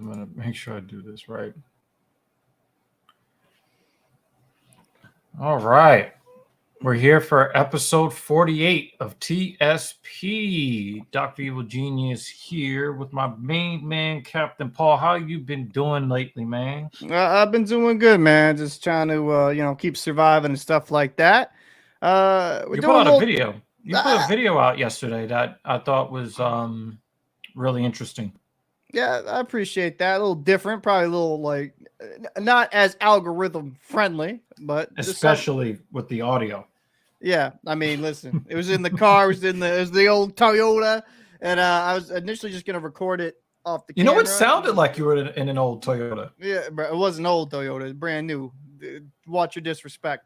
I'm going to make sure I do this right. All right. We're here for episode 48 of TSP. Dr. Evil Genius here with my main man, Captain Paul. How you been doing lately, man? I've been doing good, man. Just trying to, keep surviving and stuff like that. We're You put doing out a a little. video. You put a video out yesterday that I thought was really interesting. Yeah, I appreciate that. A little different, probably a little not as algorithm friendly, but just some. Especially with the audio. Yeah, I mean, listen, it was in the car, it was the old Toyota, and I was initially just gonna record it off the You know, camera. it sounded like you were in an old Toyota. Yeah, but it wasn't old Toyota, it's brand new. Watch your disrespect.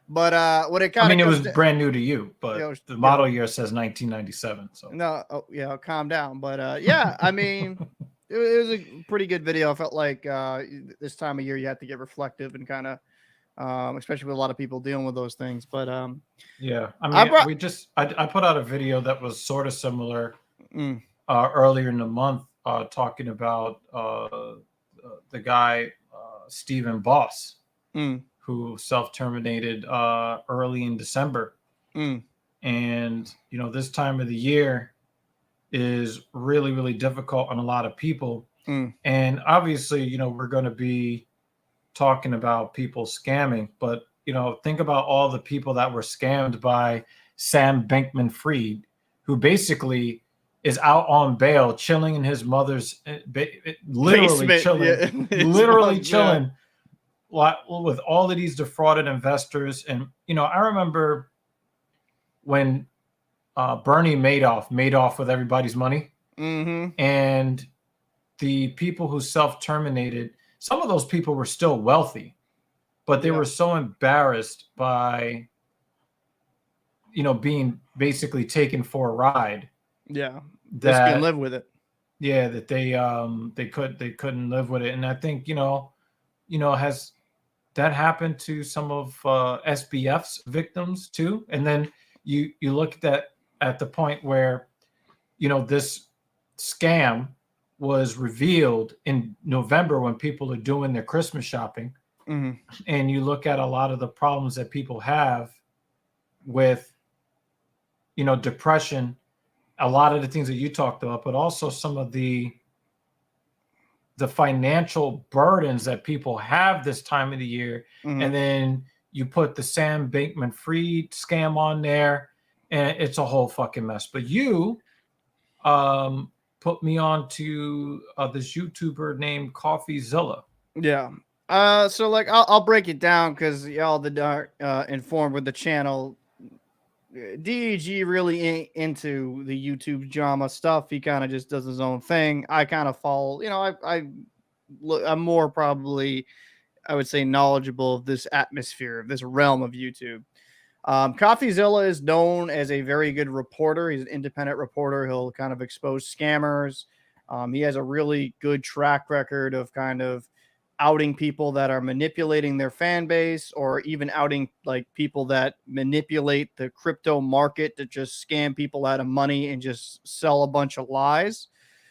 But what it kind of I mean, it was brand new to you, but the model year says 1997. So no, calm down. But yeah, I mean, it was a pretty good video. I felt like this time of year you have to get reflective and kind of, especially with a lot of people dealing with those things. But yeah, I mean, I put out a video that was sort of similar earlier in the month, talking about the guy Stephen Boss, who self-terminated early in December. And, you know, this time of the year is really, really difficult on a lot of people. And obviously, you know, we're going to be talking about people scamming, but, you know, think about all the people that were scammed by Sam Bankman-Fried, who basically is out on bail, chilling in his mother's, literally basement, chilling, literally chilling. With all of these defrauded investors. And, you know, I remember when Bernie Madoff made off with everybody's money, and the people who self-terminated, some of those people were still wealthy, but they were so embarrassed by, you know, being basically taken for a ride. Yeah, that can live with it. Yeah, that they couldn't live with it. And I think, you know, has that happened to some of SBF's victims too. And then you look at the point where, you know, this scam was revealed in November when people are doing their Christmas shopping. And you look at a lot of the problems that people have with, you know, depression, a lot of the things that you talked about, but also some of the financial burdens that people have this time of the year. And then you put the Sam Bankman-Fried scam on there, and it's a whole fucking mess. But you put me on to this YouTuber named Coffeezilla. Yeah. So like I'll break it down because y'all that are informed with the channel. DEG really ain't into the YouTube drama stuff. He kind of just does his own thing. I kind of follow, you know, I'm more probably, I would say, knowledgeable of this atmosphere, of this realm of YouTube. Coffeezilla is known as a very good reporter. He's an independent reporter. He'll kind of expose scammers. He has a really good track record of kind of outing people that are manipulating their fan base, or even outing like people that manipulate the crypto market to just scam people out of money and just sell a bunch of lies.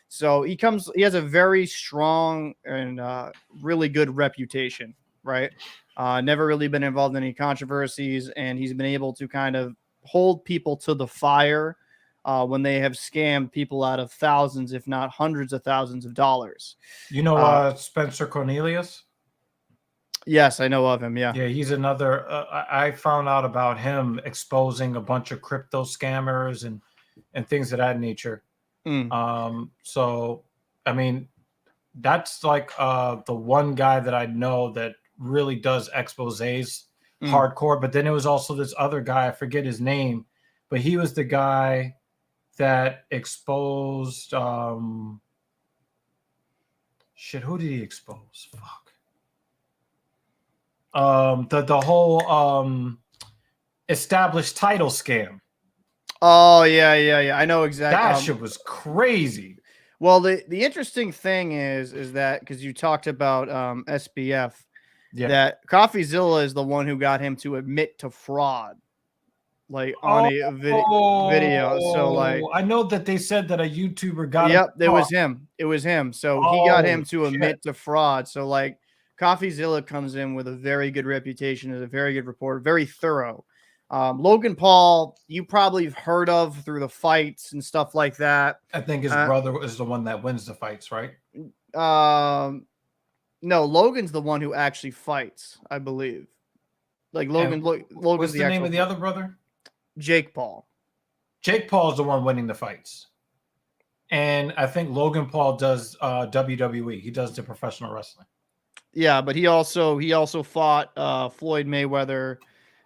So he has a very strong and really good reputation, right? Never really been involved in any controversies, and he's been able to kind of hold people to the fire when they have scammed people out of thousands, if not hundreds of thousands of dollars. You know Spencer Cornelius? Yes, I know of him. Yeah. Yeah, he's another. I found out about him exposing a bunch of crypto scammers and things of that nature. So, I mean, that's like the one guy that I know that really does exposés hardcore. But then it was also this other guy, I forget his name, but he was the guy that exposed who did he expose? Fuck. The whole established title scam. Oh yeah. I know exactly. That shit was crazy. Well, the interesting thing is that because you talked about SBF, that Coffeezilla is the one who got him to admit to fraud. like on a video. So like, I know that they said that a YouTuber got him. Yep, it was him. It was him. So he got him to admit to fraud. So like, Coffeezilla comes in with a very good reputation as a very good reporter, very thorough. Logan Paul, you probably have heard of through the fights and stuff like that. I think his brother is the one that wins the fights, right? No, Logan's the one who actually fights, I believe. Like Logan's what's the name of the other brother? Jake Paul. Jake Paul is the one winning the fights. And I think Logan Paul does WWE. He does the professional wrestling. Yeah, but he also fought Floyd Mayweather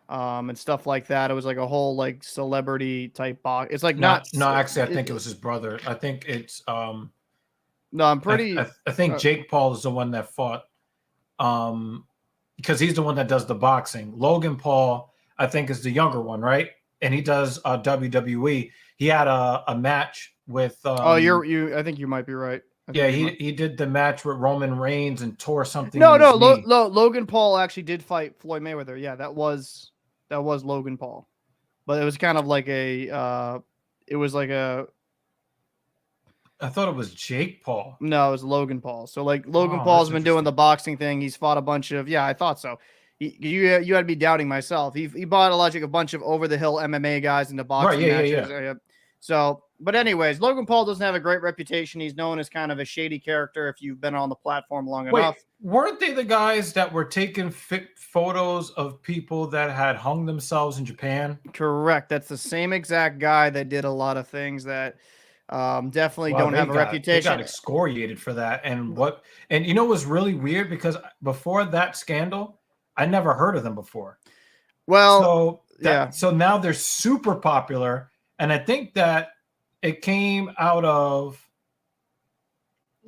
and stuff like that. It was like a whole like celebrity type box. It's like no, actually I think it was his brother. I think it's no, I'm pretty I think Jake Paul is the one that fought because he's the one that does the boxing. Logan Paul, I think, is the younger one, right? And he does WWE. He had a match with I think you might be right. Yeah, he did the match with Roman Reigns and tore something. Logan Paul actually did fight Floyd Mayweather. Yeah, that was Logan Paul, but it was kind of like I thought it was Jake Paul. No, it was Logan Paul. So like Logan Paul's been doing the boxing thing. He's fought a bunch of I thought so. You had to be doubting myself. He bought a bunch of over the hill MMA guys into boxing matches. Yeah. So, but anyways, Logan Paul doesn't have a great reputation. He's known as kind of a shady character if you've been on the platform long enough. Weren't they the guys that were taking photos of people that had hung themselves in Japan? Correct. That's the same exact guy that did a lot of things that definitely don't have a reputation. They got excoriated for that. And you know what's really weird? Because before that scandal, I never heard of them before. Well, so now they're super popular. And I think that it came out of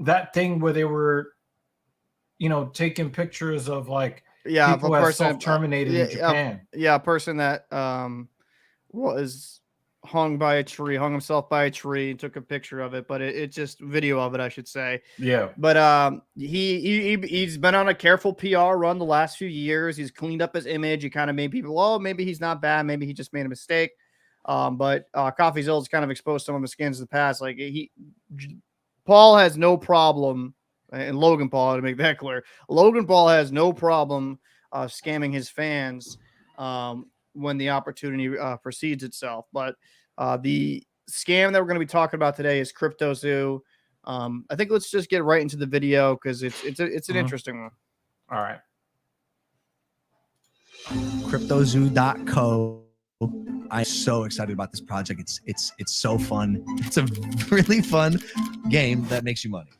that thing where they were, taking pictures of like people who self-terminated in Japan. A person that was hung himself by a tree and took a picture of it, but it's just video of it, I should say. Yeah. But he's been on a careful PR run the last few years. He's cleaned up his image. He kind of made people, maybe he's not bad. Maybe he just made a mistake. But Coffeezilla's kind of exposed some of his skins in the past. Like Paul has no problem, and Logan Paul, to make that clear, Logan Paul has no problem scamming his fans when the opportunity precedes itself. But the scam that we're going to be talking about today is CryptoZoo. I think let's just get right into the video because it's an interesting one. All right. CryptoZoo.co. I'm so excited about this project. It's so fun. It's a really fun game that makes you money.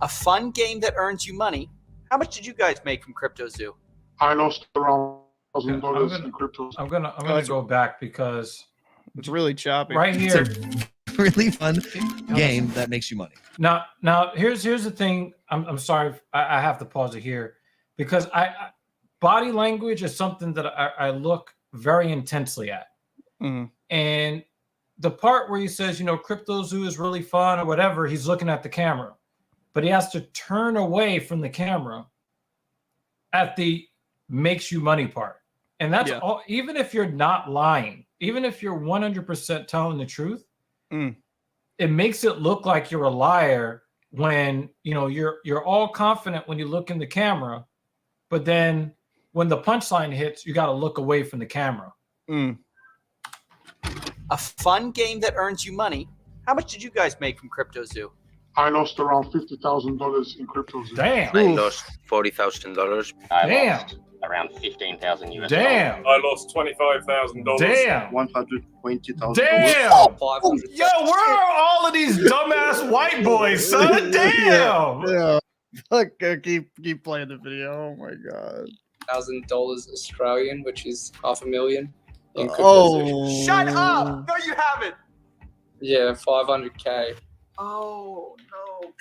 A fun game that earns you money. How much did you guys make from CryptoZoo? I lost around $1,000 in crypto. I'm gonna go back because it's really choppy. Right here, it's a really fun game that makes you money. Now here's the thing. I'm sorry, I have to pause it here because body language is something that I look very intensely at. Mm-hmm. And the part where he says, CryptoZoo is really fun or whatever, he's looking at the camera, but he has to turn away from the camera at the makes you money part. And that's all, even if you're not lying, even if you're 100% telling the truth, it makes it look like you're a liar when, you're all confident when you look in the camera, but then when the punchline hits, you got to look away from the camera. A fun game that earns you money. How much did you guys make from CryptoZoo? I lost around $50,000 in CryptoZoo. Damn. I lost $40,000. Damn. Lost around 15,000 US Damn. dollars. I lost $25,000. Damn. $120,000. Damn. Oh, yo, where are all of these dumbass white boys, son? Damn. Yeah. Look, keep playing the video. Oh my god. $1,000 Australian, which is $500,000. Shut up! No, you haven't. Yeah, 500K. Oh no.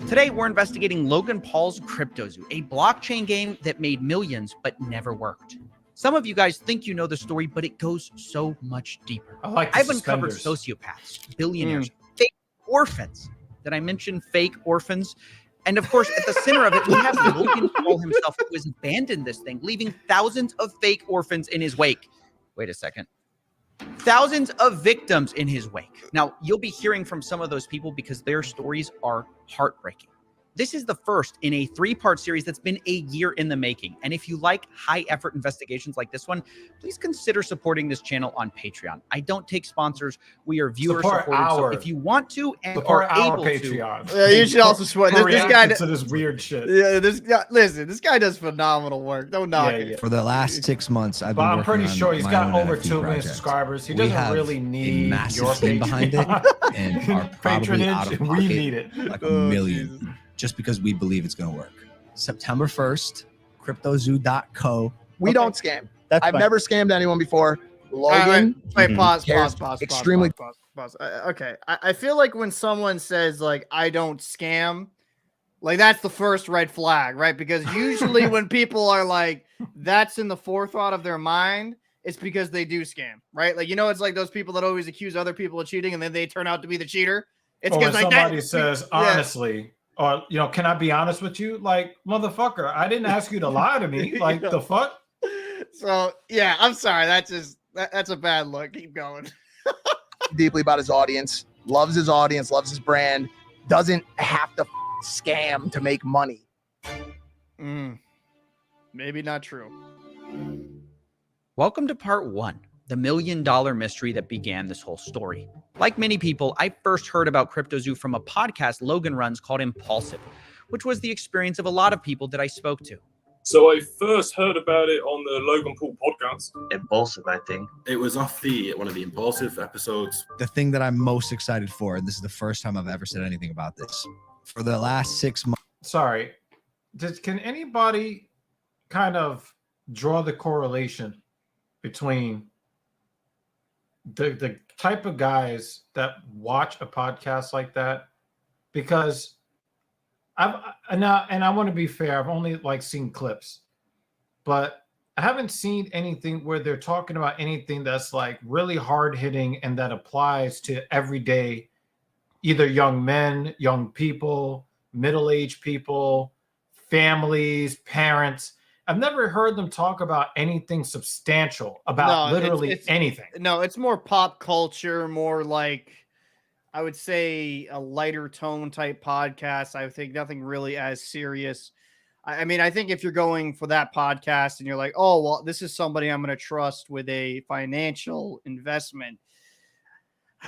Today, we're investigating Logan Paul's CryptoZoo, a blockchain game that made millions but never worked. Some of you guys think you know the story, but it goes so much deeper. I've uncovered sociopaths, billionaires, fake orphans. Did I mention fake orphans? And of course, at the center of it, we have Logan Paul himself, who has abandoned this thing, leaving thousands of fake orphans in his wake. Wait a second. thousands of victims in his wake. Now, you'll be hearing from some of those people because their stories are heartbreaking. This is the first in a 3-part series that's been a year in the making. And if you like high-effort investigations like this one, please consider supporting this channel on Patreon. I don't take sponsors. We are viewer-supported. So if you want to and are able Patreon. to... you should also support this guy. To this weird shit. Yeah, this guy, listen, this guy does phenomenal work. Don't knock it. For the last 6 months, I've been working I'm pretty on sure he's my got own over NFT 2 million project. subscribers. He We doesn't have really a need massive your team behind it, Patreon. and are probably out of Patronage. pocket We need it. like $1 million. Jesus. Just because we believe it's going to work. September 1st, CryptoZoo.co. We don't scam. That's I've fine. never scammed anyone before. Logan, Wait, pause. extremely- Okay. I feel like when someone says like I don't scam, like that's the first red flag, right? Because usually when people are like that's in the forethought of their mind, it's because they do scam, right? Like it's like those people that always accuse other people of cheating and then they turn out to be the cheater. It's Or when because like somebody says honestly, or can I be honest with you? Like, motherfucker, I didn't ask you to lie to me. Like the fuck? So yeah, I'm sorry. That's a bad look. Keep going. deeply about his audience, loves his brand, doesn't have to scam to make money. Maybe not true. Welcome to part 1, the $1 million mystery that began this whole story. Like many people, I first heard about CryptoZoo from a podcast Logan runs called Impulsive, which was the experience of a lot of people that I spoke to. So I first heard about it on the Logan Paul podcast. Impulsive, I think. It was off one of the Impulsive episodes. The thing that I'm most excited for, and this is the first time I've ever said anything about this, for the last 6 months. Sorry. Can anybody kind of draw the correlation between the type of guys that watch a podcast like that? Because I want to be fair, I've only seen clips, but I haven't seen anything where they're talking about anything that's like really hard hitting and that applies to everyday, either young men, young people, middle-aged people, families, parents. I've never heard them talk about anything substantial about it's anything. No, it's more pop culture, more like I would say a lighter tone type podcast. I think nothing really as serious. I mean, I think if you're going for that podcast and you're like, oh, well, this is somebody I'm going to trust with a financial investment.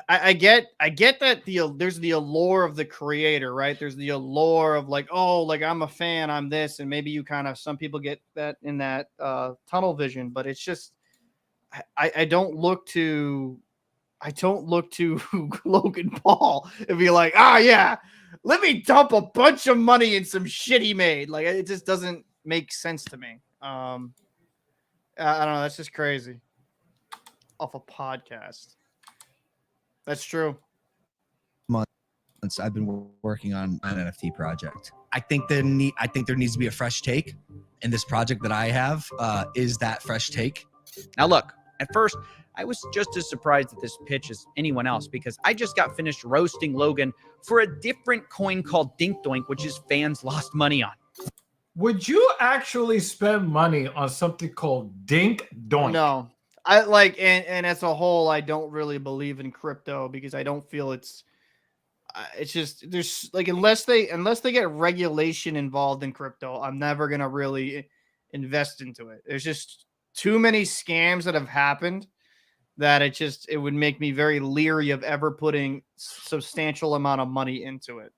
I get that there's the allure of the creator, right? There's the allure of like, oh, like I'm a fan, I'm this, and maybe some people get that in that tunnel vision, but it's just I don't look to Logan Paul and be like, yeah, let me dump a bunch of money in some shit he made. Like it just doesn't make sense to me. I don't know. That's just crazy. Off a podcast. That's true. Months I've been working on an NFT project. I think there needs to be a fresh take, and this project that I have is that fresh take. Now look, at first I was just as surprised at this pitch as anyone else because I just got finished roasting Logan for a different coin called Dink Doink, which his fans lost money on. Would you actually spend money on something called Dink Doink? No. I like, and as a whole, I don't really believe in crypto because I don't feel it's just, there's like, unless they get regulation involved in crypto, I'm never going to really invest into it. There's just too many scams that have happened that it would make me very leery of ever putting substantial amount of money into it.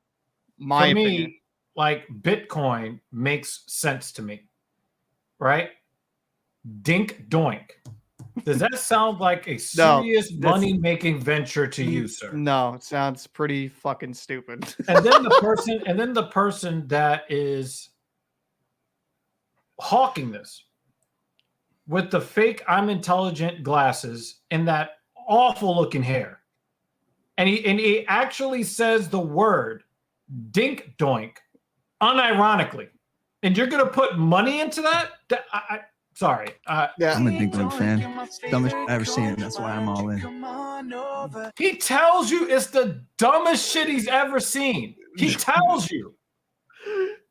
My opinion. Like Bitcoin makes sense to me, right? Dink Doink. Does that sound like a serious money-making venture to you, sir? No, it sounds pretty fucking stupid. And then the person that is hawking this with the fake I'm intelligent glasses and that awful looking hair. And he actually says the word Dink Doink unironically. And you're going to put money into that? Sorry. Yeah. I'm a Dink Doink fan. Dumbest shit I've ever seen. That's why I'm all in. He tells you it's the dumbest shit he's ever seen. He tells you.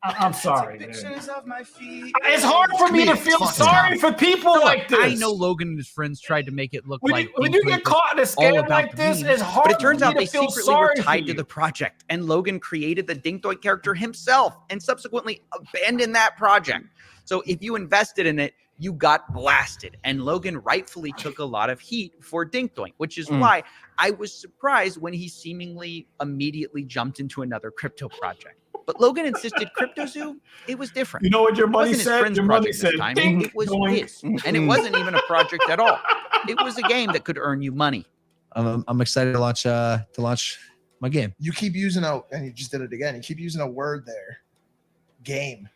I'm sorry. Pictures of my feet. It's hard for me to feel sorry for people like this. I know Logan and his friends tried to make it look like when you get caught in a scam like this, it's hard. But it turns out for me they to feel secretly were sorry tied for to you. the project, and Logan created the Dink Doink character himself and subsequently abandoned that project. So if you invested in it, you got blasted. And Logan rightfully took a lot of heat for Dink Doink, which is why I was surprised when he seemingly immediately jumped into another crypto project. But Logan insisted CryptoZoo, it was different. You know what your money It wasn't his said? friend's Your money project said, this time. "Dink It was doink." his. And it wasn't even a project at all. It was a game that could earn you money. I'm excited to launch my game. You keep using and you just did it again. You keep using a word there. Game.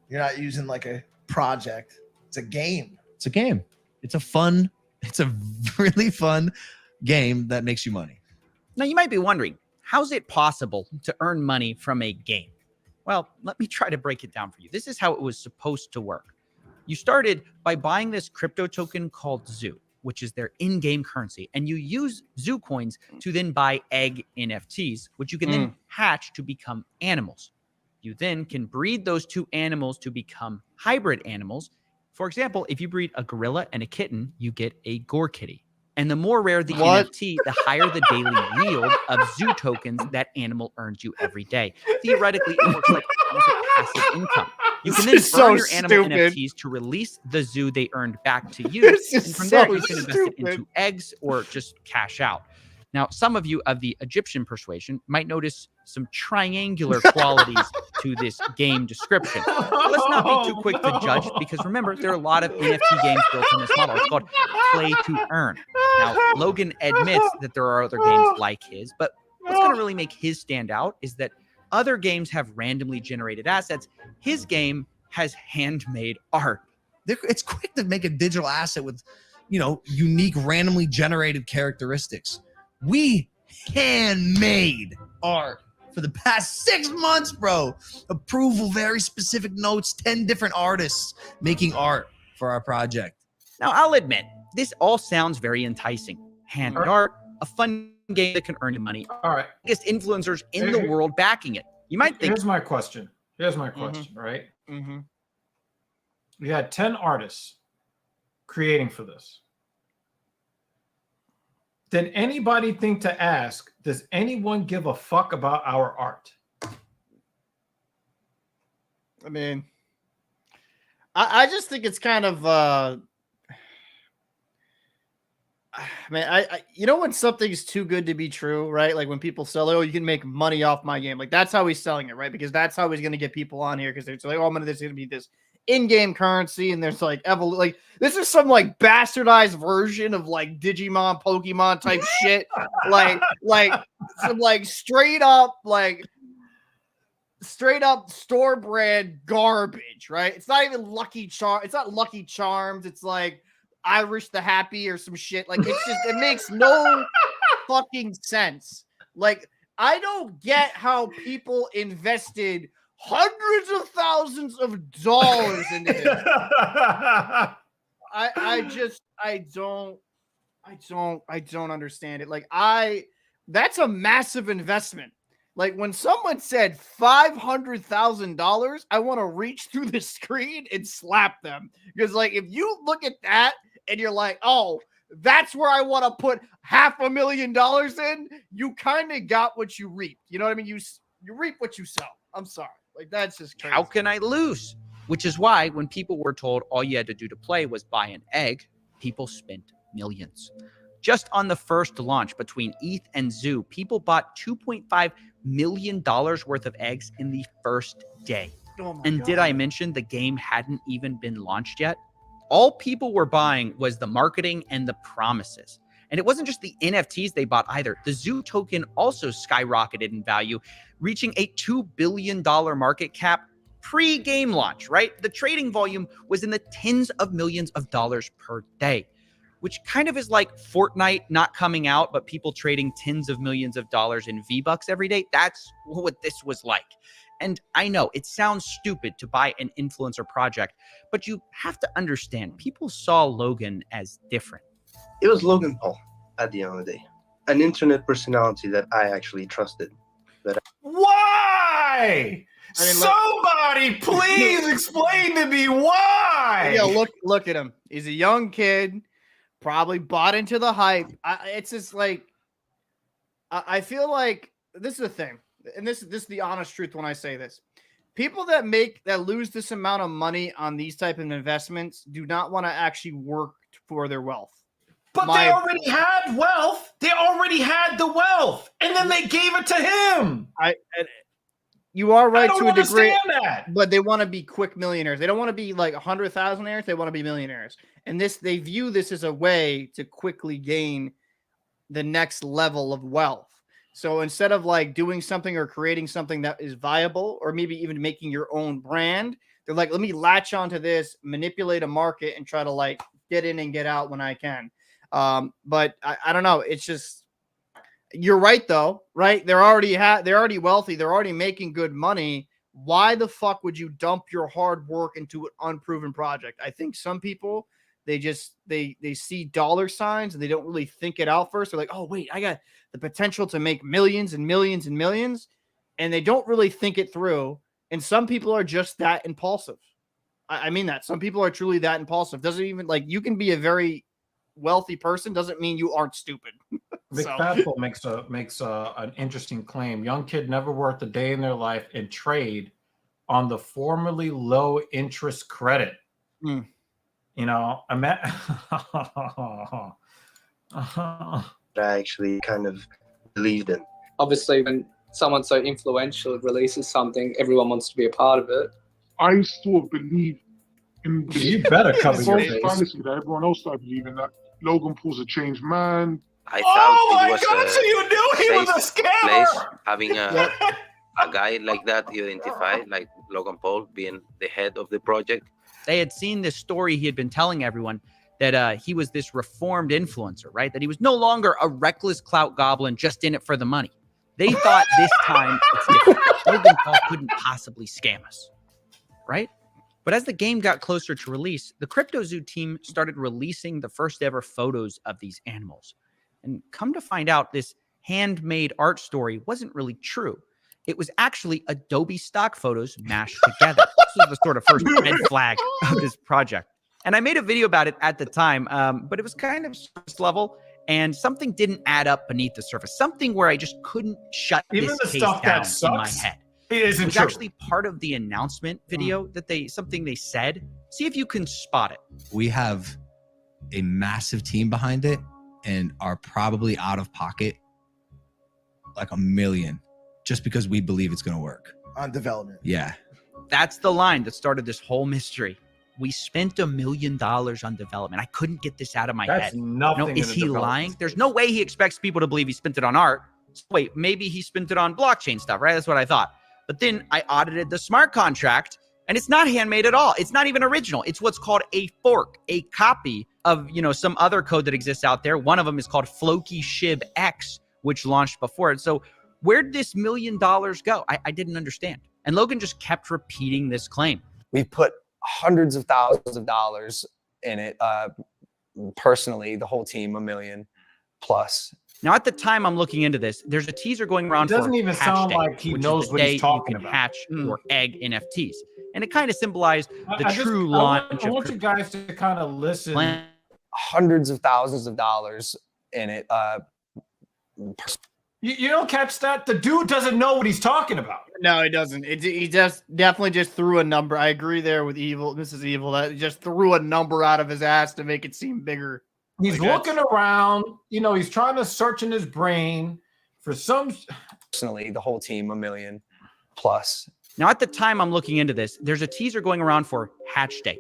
You're not using like a project. It's a game. It's a game. It's a really fun game that makes you money. Now, you might be wondering, how is it possible to earn money from a game? Well, let me try to break it down for you. This is how it was supposed to work. You started by buying this crypto token called Zoo, which is their in-game currency. And you use Zoo coins to then buy egg NFTs, which you can then hatch to become animals. You then can breed those two animals to become hybrid animals. For example, if you breed a gorilla and a kitten, you get a gore kitty. And the more rare the NFT, the higher the daily yield of Zoo tokens that animal earns you every day. Theoretically, it works like almost like passive income. You can then burn your animal NFTs to release the Zoo they earned back to you. And from there, you can invest it into eggs or just cash out. Now, some of you of the Egyptian persuasion might notice some triangular qualities to this game description. But let's not be too quick to judge, because remember, there are a lot of NFT games built on this model. It's called play to earn. Now, Logan admits that there are other games like his, but what's going to really make his stand out is that other games have randomly generated assets. His game has handmade art. It's quick to make a digital asset with, unique, randomly generated characteristics. We handmade art for the past 6 months, bro. Approval, very specific notes, 10 different artists making art for our project. Now, I'll admit, this all sounds very enticing. Handmade art, a fun game that can earn you money. All right. Biggest influencers in the world backing it. You might think. Here's my question, right? Mm-hmm. You had 10 artists creating for this. Did anybody think to ask, does anyone give a fuck about our art? I mean, I just think it's kind of when something's too good to be true, right? Like when people sell, you can make money off my game. Like that's how he's selling it, right? Because that's how he's going to get people on here, because they're like, there's going to be this in-game currency, and there's like this is some like bastardized version of like Digimon, Pokemon type shit, like some like straight up store brand garbage, right? It's not even Lucky Charm. It's not Lucky Charms. It's like Irish the Happy or some shit. Like it's just, it makes no fucking sense. Like I don't get how people invested hundreds of thousands of dollars into this. I don't understand it. Like that's a massive investment. Like when someone said $500,000, I want to reach through the screen and slap them. Because like, if you look at that and you're like, oh, that's where I want to put $500,000 in, you kind of got what you reap. You know what I mean? You reap what you sow. I'm sorry. Like, that's just crazy. How can I lose? Which is why when people were told all you had to do to play was buy an egg, people spent millions. Just on the first launch between ETH and Zoo, people bought $2.5 million worth of eggs in the first day. And did I mention the game hadn't even been launched yet? All people were buying was the marketing and the promises. And it wasn't just the NFTs they bought either. The Zoo token also skyrocketed in value, reaching a $2 billion market cap pre-game launch, right? The trading volume was in the tens of millions of dollars per day, which kind of is like Fortnite not coming out, but people trading tens of millions of dollars in V-Bucks every day. That's what this was like. And I know it sounds stupid to buy an influencer project, but you have to understand, people saw Logan as different. It was Logan Paul at the end of the day, an internet personality that I actually trusted. Why? Somebody please explain to me why. Yeah, look at him. He's a young kid, probably bought into the hype. It's just like I feel like this is the thing, and this is the honest truth when I say this. People that lose this amount of money on these type of investments do not want to actually work for their wealth. But they already had wealth. They already had the wealth, and then they gave it to him. You are right to a degree, that. But they want to be quick millionaires. They don't want to be like 100,000aires. They want to be millionaires. And they view this as a way to quickly gain the next level of wealth. So instead of like doing something or creating something that is viable, or maybe even making your own brand, they're like, let me latch onto this, manipulate a market, and try to like get in and get out when I can. But I don't know. It's just, you're right though, right? They're already wealthy. They're already making good money. Why the fuck would you dump your hard work into an unproven project? I think some people, they see dollar signs and they don't really think it out first. They're like, oh wait, I got the potential to make millions and millions and millions. And they don't really think it through. And some people are just that impulsive. I mean that. Some people are truly that impulsive. Doesn't even like, you can be a very wealthy person, doesn't mean you aren't stupid. Vic Fatful makes an interesting claim. Young kid never worked a day in their life and trade on the formerly low interest credit. You know, I actually kind of believed in. Obviously, when someone so influential releases something, everyone wants to be a part of it. I still believe in this. You better cover your face. Fantasy that everyone else started believing that Logan Paul's a changed man. I thought it was God, so you knew he was a scammer. Place, having a guy like that identified, like Logan Paul being the head of the project. They had seen this story he had been telling everyone that he was this reformed influencer, right? That he was no longer a reckless clout goblin just in it for the money. They thought this time it's different. Logan Paul couldn't possibly scam us, right? But as the game got closer to release, the CryptoZoo team started releasing the first ever photos of these animals. And come to find out, this handmade art story wasn't really true. It was actually Adobe stock photos mashed together. This was the sort of first red flag of this project. And I made a video about it at the time, but it was kind of surface level, and something didn't add up beneath the surface. Something where I just couldn't shut even this the case stuff down that sucks in my head. It was actually part of the announcement video that something they said. See if you can spot it. We have a massive team behind it and are probably out of pocket like $1 million just because we believe it's going to work on development. Yeah. That's the line that started this whole mystery. We spent $1 million on development. I couldn't get this out of my head. Nothing. No, is he lying? There's no way he expects people to believe he spent it on art. Wait, maybe he spent it on blockchain stuff, right? That's what I thought. But then I audited the smart contract, and it's not handmade at all. It's not even original. It's what's called a fork, a copy of, some other code that exists out there. One of them is called Floki Shib X, which launched before it. So where'd this $1 million go? I didn't understand. And Logan just kept repeating this claim. We put hundreds of thousands of dollars in it. Personally, the whole team, $1 million plus. Now, at the time I'm looking into this, there's a teaser going around. It doesn't for even Hatch sound Day, like he which knows is the what he's day talking you can about. hatch your egg NFTs. And it kind of symbolized the true launch I of want you guys to kind of listen. Hundreds of thousands of dollars in it. You don't catch that? The dude doesn't know what he's talking about. No, he doesn't. He just definitely just threw a number. I agree there with Mrs. Evil. That he just threw a number out of his ass to make it seem bigger. He's looking around. He's trying to search in his brain for some. Personally, the whole team, $1 million plus. Now, at the time I'm looking into this, there's a teaser going around for Hatch Day,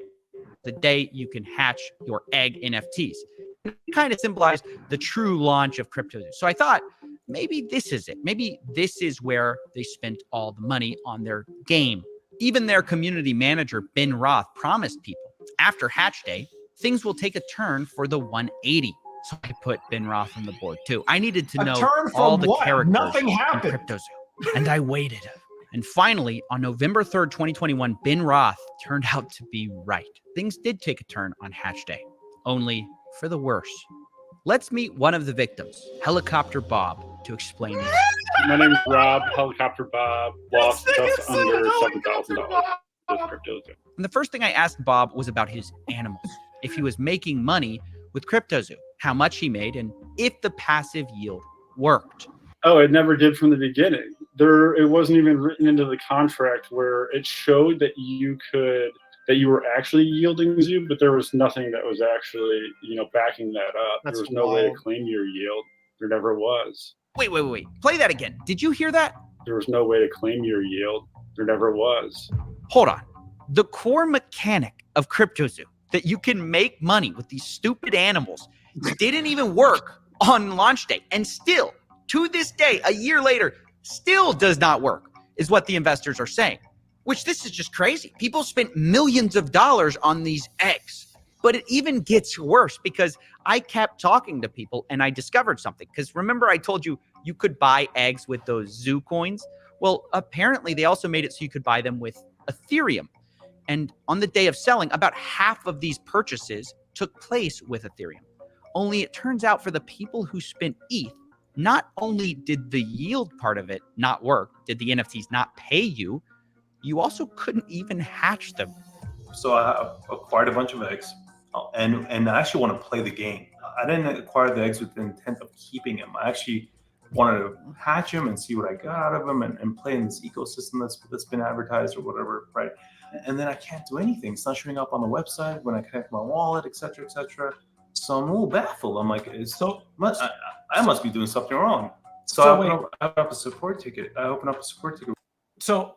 the day you can hatch your egg NFTs. It kind of symbolized the true launch of CryptoZoo. So I thought maybe this is it. Maybe this is where they spent all the money on their game. Even their community manager, Ben Roth, promised people after Hatch Day, things will take a turn for the 180. So I put Ben Roth on the board too. I needed to know all the characters. Nothing happened. In CryptoZoo. And I waited. And finally, on November 3rd, 2021, Ben Roth turned out to be right. Things did take a turn on Hatch Day, only for the worse. Let's meet one of the victims, Helicopter Bob, to explain this. My name is Rob, Helicopter Bob, lost just under $7,000 with CryptoZoo. And the first thing I asked Bob was about his animals, if he was making money with CryptoZoo, how much he made, and if the passive yield worked. Oh, it never did from the beginning. It wasn't even written into the contract where it showed that you were actually yielding Zoo, but there was nothing that was actually, backing that up. There was no way to claim your yield. There never was. Wait. Play that again. Did you hear that? There was no way to claim your yield. There never was. Hold on. The core mechanic of CryptoZoo, that you can make money with these stupid animals, didn't even work on launch day. And still, to this day, a year later, still does not work, is what the investors are saying. Which, this is just crazy. People spent millions of dollars on these eggs. But it even gets worse because I kept talking to people and I discovered something. Because remember I told you you could buy eggs with those Zoo coins? Well, apparently they also made it so you could buy them with Ethereum. And on the day of selling, about half of these purchases took place with Ethereum. Only it turns out for the people who spent ETH, not only did the yield part of it not work, did the NFTs not pay you, you also couldn't even hatch them. So I acquired a bunch of eggs, and I actually want to play the game. I didn't acquire the eggs with the intent of keeping them. I actually wanted to hatch them and see what I got out of them and play in this ecosystem that's been advertised or whatever, right? And then I can't do anything. It's not showing up on the website when I connect my wallet, et cetera, et cetera. So I'm a little baffled. I'm like, I must be doing something wrong. So I open up a support ticket. So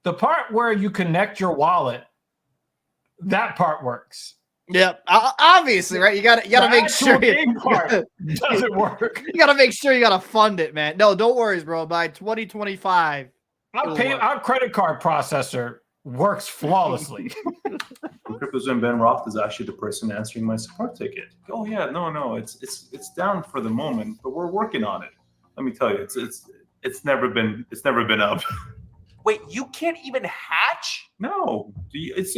the part where you connect your wallet, that part works. Yep, obviously, right? You got to make sure game part doesn't work. You got to make sure you got to fund it, man. No, don't worry, bro. By 2025, our credit card processor works flawlessly. CryptoZoo and Ben Roth is actually the person answering my support ticket. Oh yeah, no, it's down for the moment, but we're working on it. Let me tell you, it's never been up. Wait, you can't even hatch? No,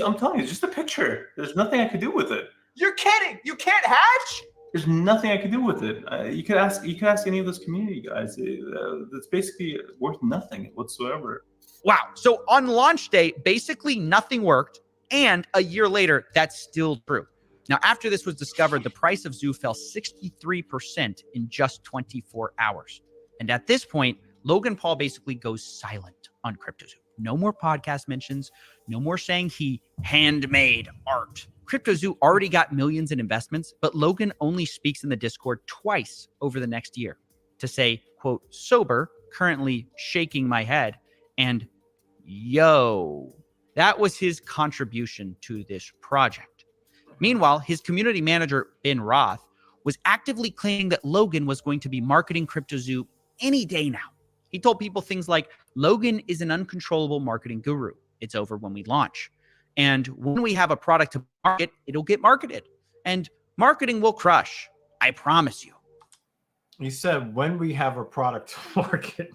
I'm telling you, it's just a picture. There's nothing I could do with it. You're kidding! You can't hatch? There's nothing I could do with it. You could ask any of those community guys. It's basically worth nothing whatsoever. Wow. So on launch day, basically nothing worked. And a year later, that's still true. Now, after this was discovered, the price of Zoo fell 63% in just 24 hours. And at this point, Logan Paul basically goes silent on CryptoZoo. No more podcast mentions. No more saying he handmade art. CryptoZoo already got millions in investments, but Logan only speaks in the Discord twice over the next year to say, quote, sober, currently shaking my head, and yo. That was his contribution to this project. Meanwhile, his community manager, Ben Roth, was actively claiming that Logan was going to be marketing CryptoZoo any day now. He told people things like, Logan is an uncontrollable marketing guru. It's over when we launch. And when we have a product to market, it'll get marketed. And marketing will crush. I promise you. He said, when we have a product to market.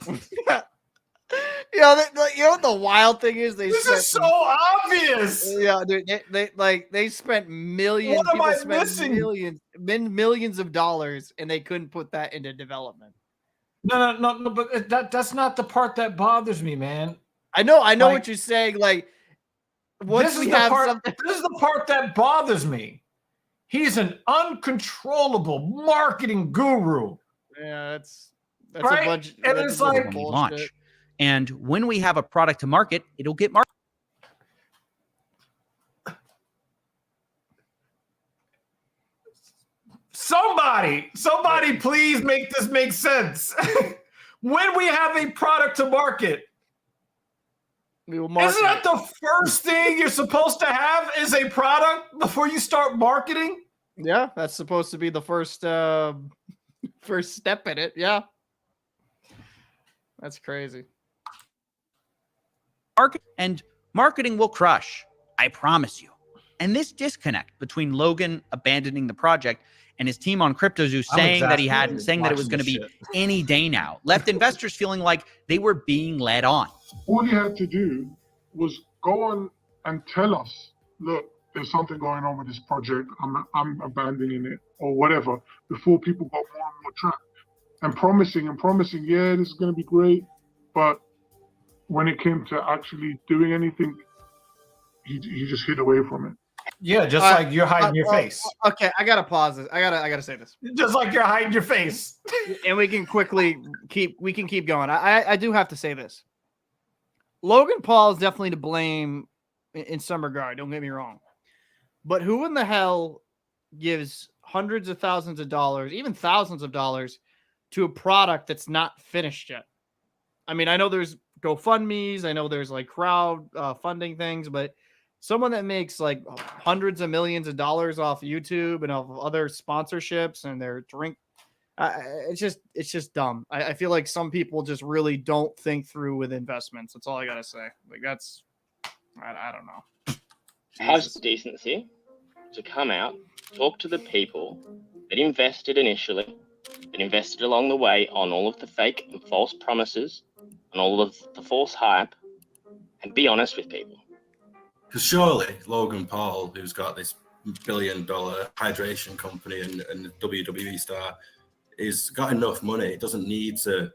You know what the wild thing is? This is so obvious. Yeah, dude, they spent millions. What am I missing? Millions of dollars, and they couldn't put that into development. No, but that's not the part that bothers me, man. I know what you're saying. Like, once we have something, this is the part that bothers me. He's an uncontrollable marketing guru. Yeah, that's right? a bunch. And it's like when we launch. And when we have a product to market, it'll get marketed. Somebody, please make this make sense. When we have a product to market, isn't that the first thing you're supposed to have is a product before you start marketing? Yeah, that's supposed to be the first step in it. Yeah, that's crazy. Marketing will crush. I promise you. And this disconnect between Logan abandoning the project and his team on CryptoZoo saying that he hadn't, saying that it was going to be any day now, left investors feeling like they were being led on. All you had to do was go on and tell us, look, there's something going on with this project. I'm abandoning it or whatever before people got more and more trapped. and promising. Yeah, this is going to be great, but when it came to actually doing anything, he just hid away from it. Yeah, just like you're hiding your face. Okay, I gotta pause this. I gotta say this. Just like you're hiding your face. And we can quickly keep going. I do have to say this. Logan Paul is definitely to blame in some regard. Don't get me wrong, but who in the hell gives hundreds of thousands of dollars, even thousands of dollars, to a product that's not finished yet? I mean, I know there's GoFundMe's, I know there's like crowd funding things, but someone that makes like hundreds of millions of dollars off YouTube and off other sponsorships and their drink, it's just dumb. I feel like some people just really don't think through with investments. That's all I gotta say. Like that's, I don't know. Have the decency to come out, talk to the people that invested initially, that invested along the way on all of the fake and false promises, and all of the false hype, and be honest with people. Because surely Logan Paul, who's got this $1 billion hydration company and WWE star, is got enough money. He doesn't need to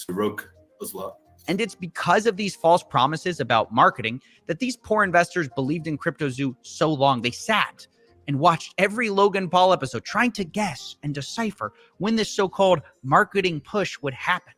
rug us lot. And it's because of these false promises about marketing that these poor investors believed in CryptoZoo so long. They sat and watched every Logan Paul episode trying to guess and decipher when this so-called marketing push would happen.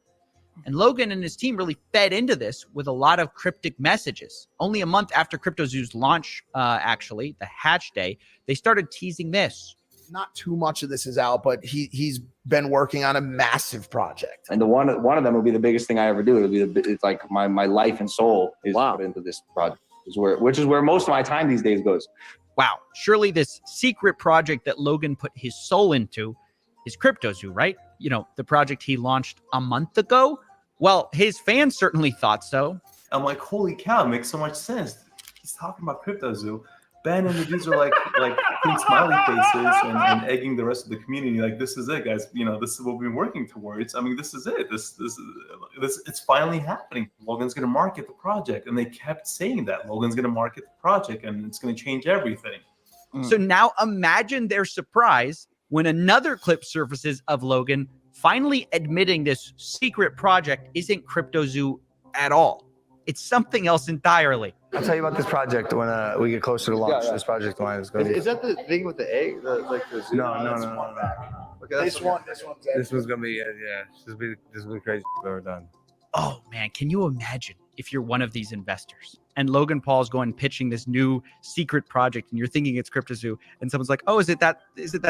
And Logan and his team really fed into this with a lot of cryptic messages. Only a month after CryptoZoo's launch, actually, the hatch day, they started teasing this. Not too much of this is out, but he's been working on a massive project. And one of them will be the biggest thing I ever do. It's like my life and soul is put into this project, which is where most of my time these days goes. Wow, surely this secret project that Logan put his soul into is CryptoZoo, right? You know, the project he launched a month ago? Well, his fans certainly thought so. I'm like, holy cow, it makes so much sense. He's talking about CryptoZoo. Ben and the dudes are like putting smiley faces and egging the rest of the community. Like, this is it, guys. You know, this is what we've been working towards. I mean, this is it. This it's finally happening. Logan's going to market the project. And they kept saying that. Logan's going to market the project and it's going to change everything. So now imagine their surprise when another clip surfaces of Logan finally admitting this secret project isn't CryptoZoo at all. It's something else entirely. I'll tell you about this project when we get closer to launch. This project line is going to be... Is that the thing with the egg? No. Okay, this one's This one's going to be, this will be the craziest we've ever done. Oh man, can you imagine if you're one of these investors and Logan Paul's going pitching this new secret project and you're thinking it's CryptoZoo and someone's like, oh, is it that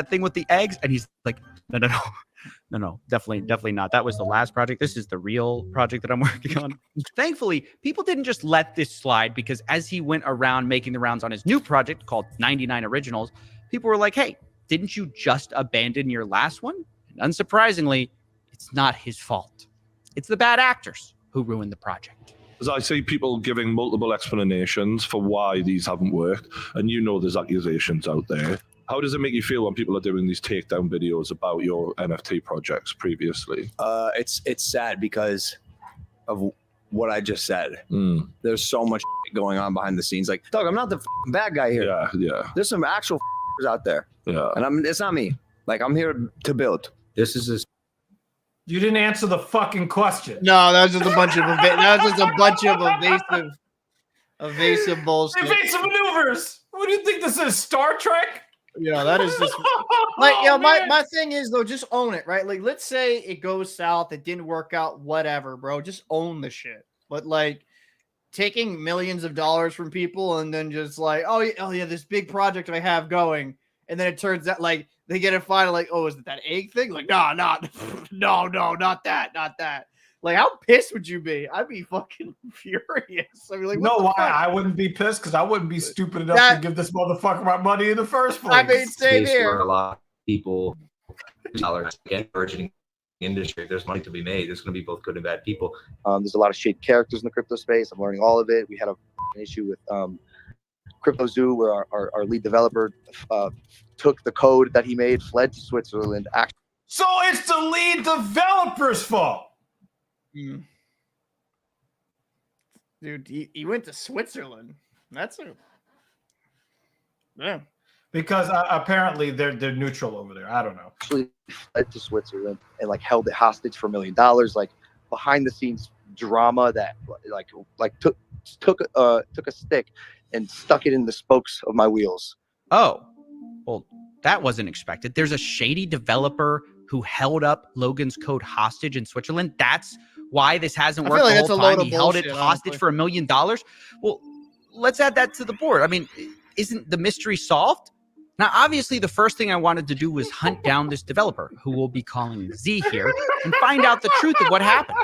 thing with the eggs? And he's like, no, definitely not. That was the last project. This is the real project that I'm working on. Thankfully, people didn't just let this slide, because as he went around making the rounds on his new project called 99 Originals, people were like, hey, didn't you just abandon your last one? And unsurprisingly, it's not his fault. It's the bad actors who ruined the project. As I see people giving multiple explanations for why these haven't worked, and you know there's accusations out there. How does it make you feel when people are doing these takedown videos about your NFT projects previously? It's sad because of what I just said. There's so much going on behind the scenes. Like, Doug, I'm not the bad guy here. Yeah. There's some actual out there. Yeah. And it's not me. Like, I'm here to build. This is this. You didn't answer the fucking question. No, that was just a bunch of evasive bullshit. Evasive maneuvers. What do you think this is, Star Trek? Yeah, that is just like, my thing is though, just own it, right? Like, let's say it goes south, it didn't work out, whatever, bro. Just own the shit. But like taking millions of dollars from people and then just like, oh yeah, this big project I have going, and then it turns out like they get a final, like, oh, is it that egg thing? Like, no, not that. Like, how pissed would you be? I'd be fucking furious. I mean, like, no, why? I wouldn't be pissed because I wouldn't be stupid enough to give this motherfucker my money in the first place. I mean, same here. A lot of people, dollars again, burgeoning industry. There's money to be made. There's going to be both good and bad people. There's a lot of shady characters in the crypto space. I'm learning all of it. We had an issue with CryptoZoo, where our lead developer took the code that he made, fled to Switzerland. So it's the lead developer's fault. Dude, he went to Switzerland. That's a... Yeah. Because apparently they're neutral over there. I don't know. Actually fled to Switzerland and like held it hostage for $1 million. Like behind the scenes drama that took a stick and stuck it in the spokes of my wheels. Oh, well, that wasn't expected. There's a shady developer who held up Logan's code hostage in Switzerland. That's why this hasn't worked the whole time. He held it hostage for $1 million. Well, let's add that to the board. I mean, isn't the mystery solved? Now, obviously, the first thing I wanted to do was hunt down this developer, who we'll be calling Z here, and find out the truth of what happened.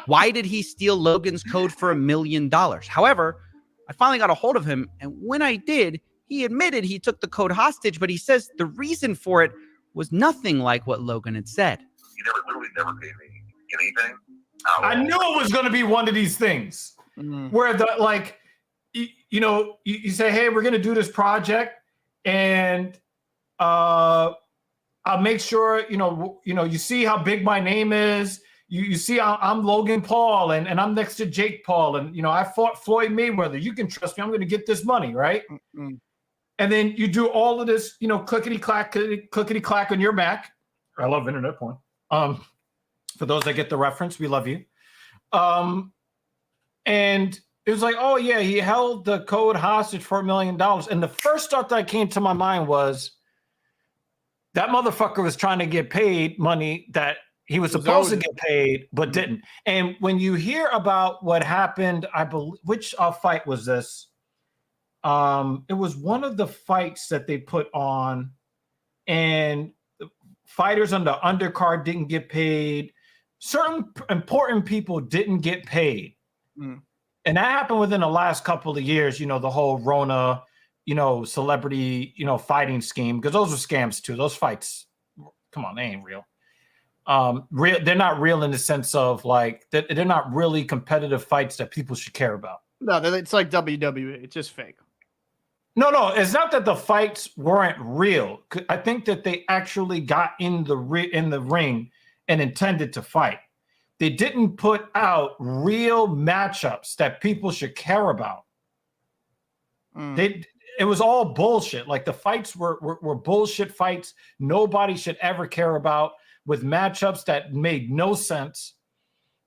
Why did he steal Logan's code for $1 million? However, I finally got a hold of him, and when I did, he admitted he took the code hostage, but he says the reason for it was nothing like what Logan had said. You literally never paid me anything. I knew it was going to be one of these things where you say, hey, we're going to do this project, and I'll make sure, you see how big my name is. You see I'm Logan Paul, and I'm next to Jake Paul, and, I fought Floyd Mayweather. You can trust me. I'm going to get this money, right? And then you do all of this, clickety-clack on your Mac. I love internet porn. For those that get the reference, we love you. And it was like, oh, yeah, he held the code hostage for $1 million. And the first thought that came to my mind was that motherfucker was trying to get paid money that he was supposed to get paid, but didn't. And when you hear about what happened, I believe, which fight was this? It was one of the fights that they put on, and fighters on the undercard didn't get paid. Certain important people didn't get paid. And that happened within the last couple of years, the whole Rona, celebrity, fighting scheme, because those were scams too. Those fights, come on, they ain't real. They're not real in the sense of like, they're not really competitive fights that people should care about. No, it's like WWE. It's just fake. No, it's not that the fights weren't real. I think that they actually got in the ring and intended to fight. They didn't put out real matchups that people should care about. It was all bullshit. Like the fights were bullshit fights nobody should ever care about, with matchups that made no sense.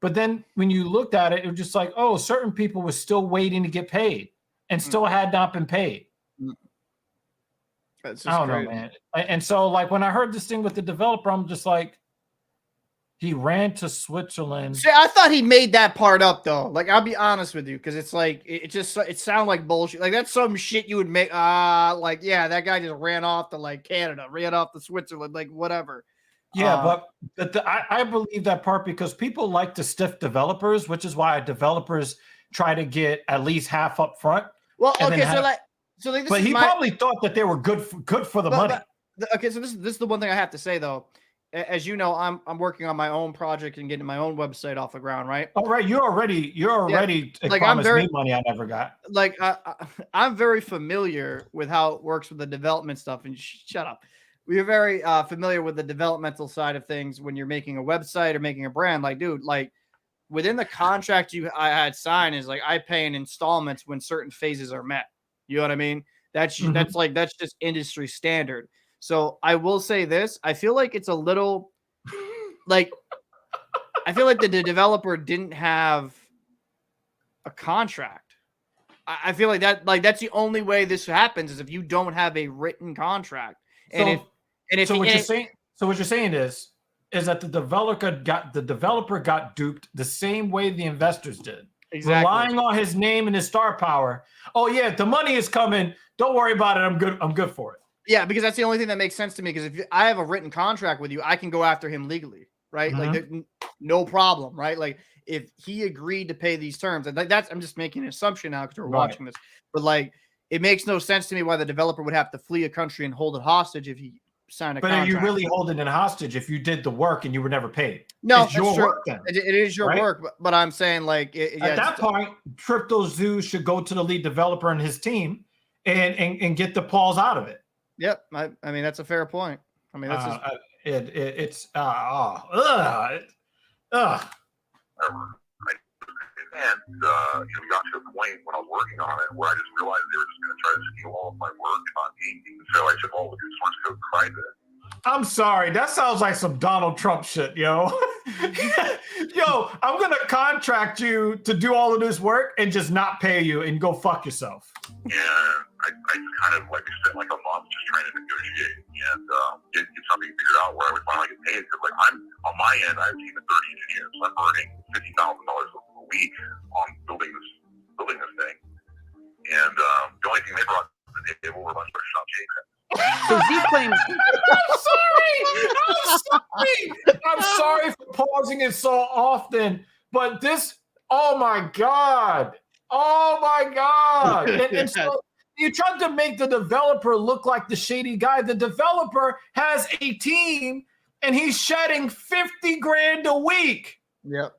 But then when you looked at it, it was just like, oh, certain people were still waiting to get paid and still had not been paid. That's just I don't know, man. And so, like, when I heard this thing with the developer, I'm just like, he ran to Switzerland. See, I thought he made that part up, though. Like, I'll be honest with you, because it's like, it sounded like bullshit. Like, that's some shit you would make. Yeah, that guy just ran off to, like, Canada, ran off to Switzerland, like, whatever. Yeah, but I believe that part because people like to stiff developers, which is why developers try to get at least half up front. Well, okay, this but he probably thought that they were good for the money. Okay, so this is the one thing I have to say though. As you know, I'm working on my own project and getting my own website off the ground, right? Oh, right. You're already like promised me money I never got. Like I'm very familiar with how it works with the development stuff. And shut up. We're very familiar with the developmental side of things when you're making a website or making a brand. Like, dude, like within the contract I had signed is like I pay in installments when certain phases are met. You know what I mean? That's just industry standard. So I will say this: I feel like it's a little like I feel like the developer didn't have a contract. I feel like that's the only way this happens is if you don't have a written contract. So what you're saying is that the developer got duped the same way the investors did. Exactly. Relying on his name and his star power. Oh yeah, the money is coming. Don't worry about it. I'm good for it. Yeah, because that's the only thing that makes sense to me. Because if I have a written contract with you, I can go after him legally, right? Like no problem, right? Like if he agreed to pay these terms, and I'm just making an assumption now because we're watching this, but like it makes no sense to me why the developer would have to flee a country and hold it hostage if he signed a contract. But are you really holding it hostage if you did the work and you were never paid? No, it's your work then. It is your work, but I'm saying like at that point, CryptoZoo should go to the lead developer and his team and get the paws out of it. Yep, I mean that's a fair point. I mean that's And we got to a point when I was working on it where I just realized they were just going to try to steal all of my work on gaming. So I I'm sorry. That sounds like some Donald Trump shit, yo. Yo, I'm gonna contract you to do all of this work and just not pay you and go fuck yourself. Yeah, I kind of like spent like a month just trying to negotiate and get something figured out where I would finally get paid. Because like I'm on my end, I have a team of 30 engineers, so I'm earning $50,000 a week on building this thing. And the only thing they brought to the table were a bunch of shop shakes. So Z claims. I'm sorry for pausing it so often, but this. Oh my god! And so you tried to make the developer look like the shady guy. The developer has a team, and he's shedding 50 grand a week. Yep.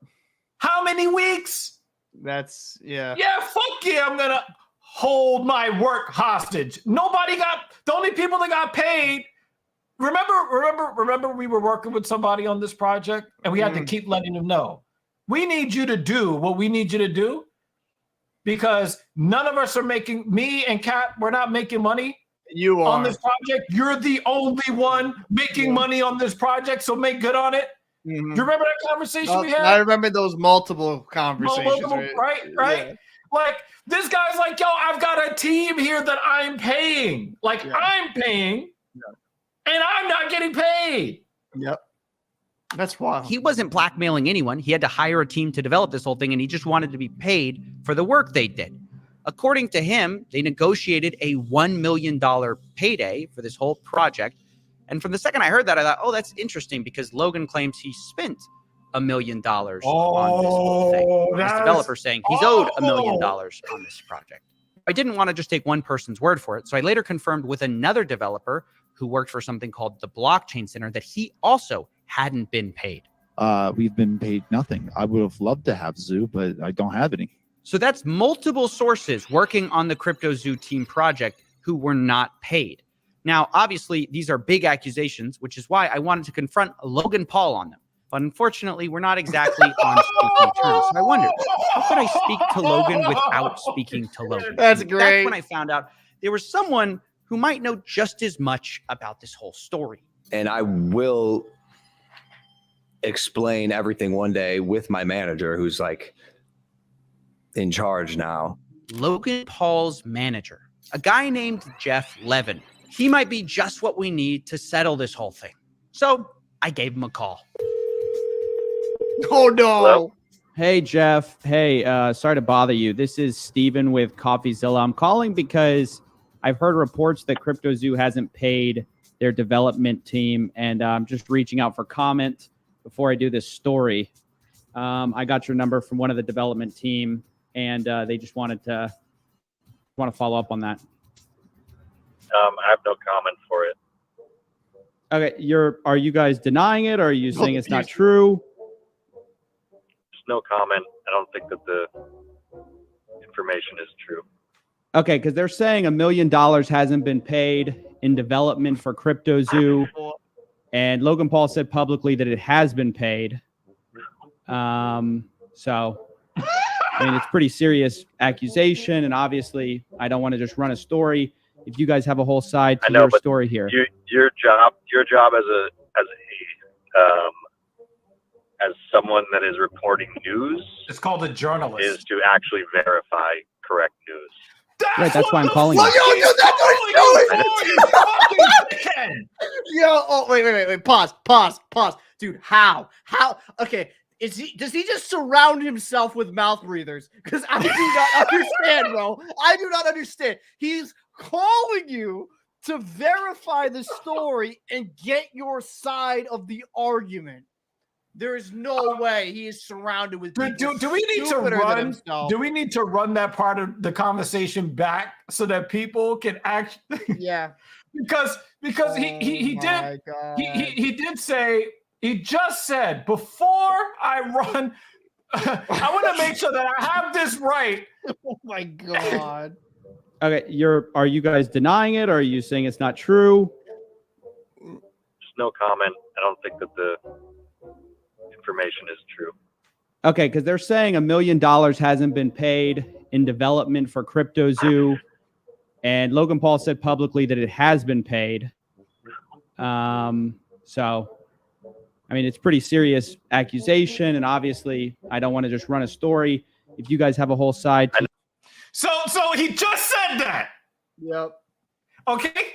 How many weeks? That's yeah. Yeah, fuck yeah! I'm gonna hold my work hostage. The only people that got paid. Remember, we were working with somebody on this project, and we had to keep letting them know, we need you to do what we need you to do, because none of us are making. Me and Kat, we're not making money. You are on this project. You're the only one making money on this project, so make good on it. Do you remember that conversation we had? I remember those multiple conversations. Right? Yeah. Like, this guy's like, yo, I've got a team here that I'm paying. Like, I'm paying, and I'm not getting paid. Yep. That's wild. He wasn't blackmailing anyone. He had to hire a team to develop this whole thing, and he just wanted to be paid for the work they did. According to him, they negotiated a $1 million payday for this whole project. And from the second I heard that, I thought, oh, that's interesting, because Logan claims he spent $1 million on this whole thing. This developer saying he's owed $1 million on this project. I didn't want to just take one person's word for it, so I later confirmed with another developer who worked for something called the Blockchain Center that he also hadn't been paid. We've been paid nothing. I would have loved to have Zoo, but I don't have any. So that's multiple sources working on the CryptoZoo team project who were not paid. Now, obviously, these are big accusations, which is why I wanted to confront Logan Paul on them. But unfortunately, we're not exactly on speaking terms. So I wondered, how could I speak to Logan without speaking to Logan? That's great. That's when I found out there was someone who might know just as much about this whole story. And I will explain everything one day with my manager, who's like in charge now. Logan Paul's manager, a guy named Jeff Levin. He might be just what we need to settle this whole thing. So I gave him a call. Oh, no. Hello? Hey, Jeff. Hey, sorry to bother you. This is Steven with Coffeezilla. I'm calling because I've heard reports that CryptoZoo hasn't paid their development team, and I'm just reaching out for comment before I do this story. I got your number from one of the development team, and they just wanted to follow up on that. I have no comment for it. Okay, are you guys denying it, or are you saying it's not true? Just no comment. I don't think that the information is true. Okay, because they're saying $1 million hasn't been paid in development for CryptoZoo, and Logan Paul said publicly that it has been paid. So, I mean, it's pretty serious accusation, and obviously, I don't want to just run a story. If you guys have a whole side to your story here, Your job as someone that is reporting news, it's called a journalist, is to actually verify correct news. That's why I'm calling you. Yo, wait. Pause. Dude, how? Okay. Does he just surround himself with mouth breathers? Because I do not understand, bro. I do not understand. He's calling you to verify the story and get your side of the argument. There is no way he is surrounded with people. Do we need to run? Do we need to run that part of the conversation back so that people can actually? Yeah. because he just said before I run, I want to make sure that I have this right. Oh my god. Okay, are you guys denying it, or are you saying it's not true? Just no comment. I don't think that the information is true. Okay, because they're saying $1 million hasn't been paid in development for CryptoZoo, and Logan Paul said publicly that it has been paid. So, So, I mean, it's pretty serious accusation, and obviously, I don't want to just run a story. If you guys have a whole side, So he just said that. Yep. Okay.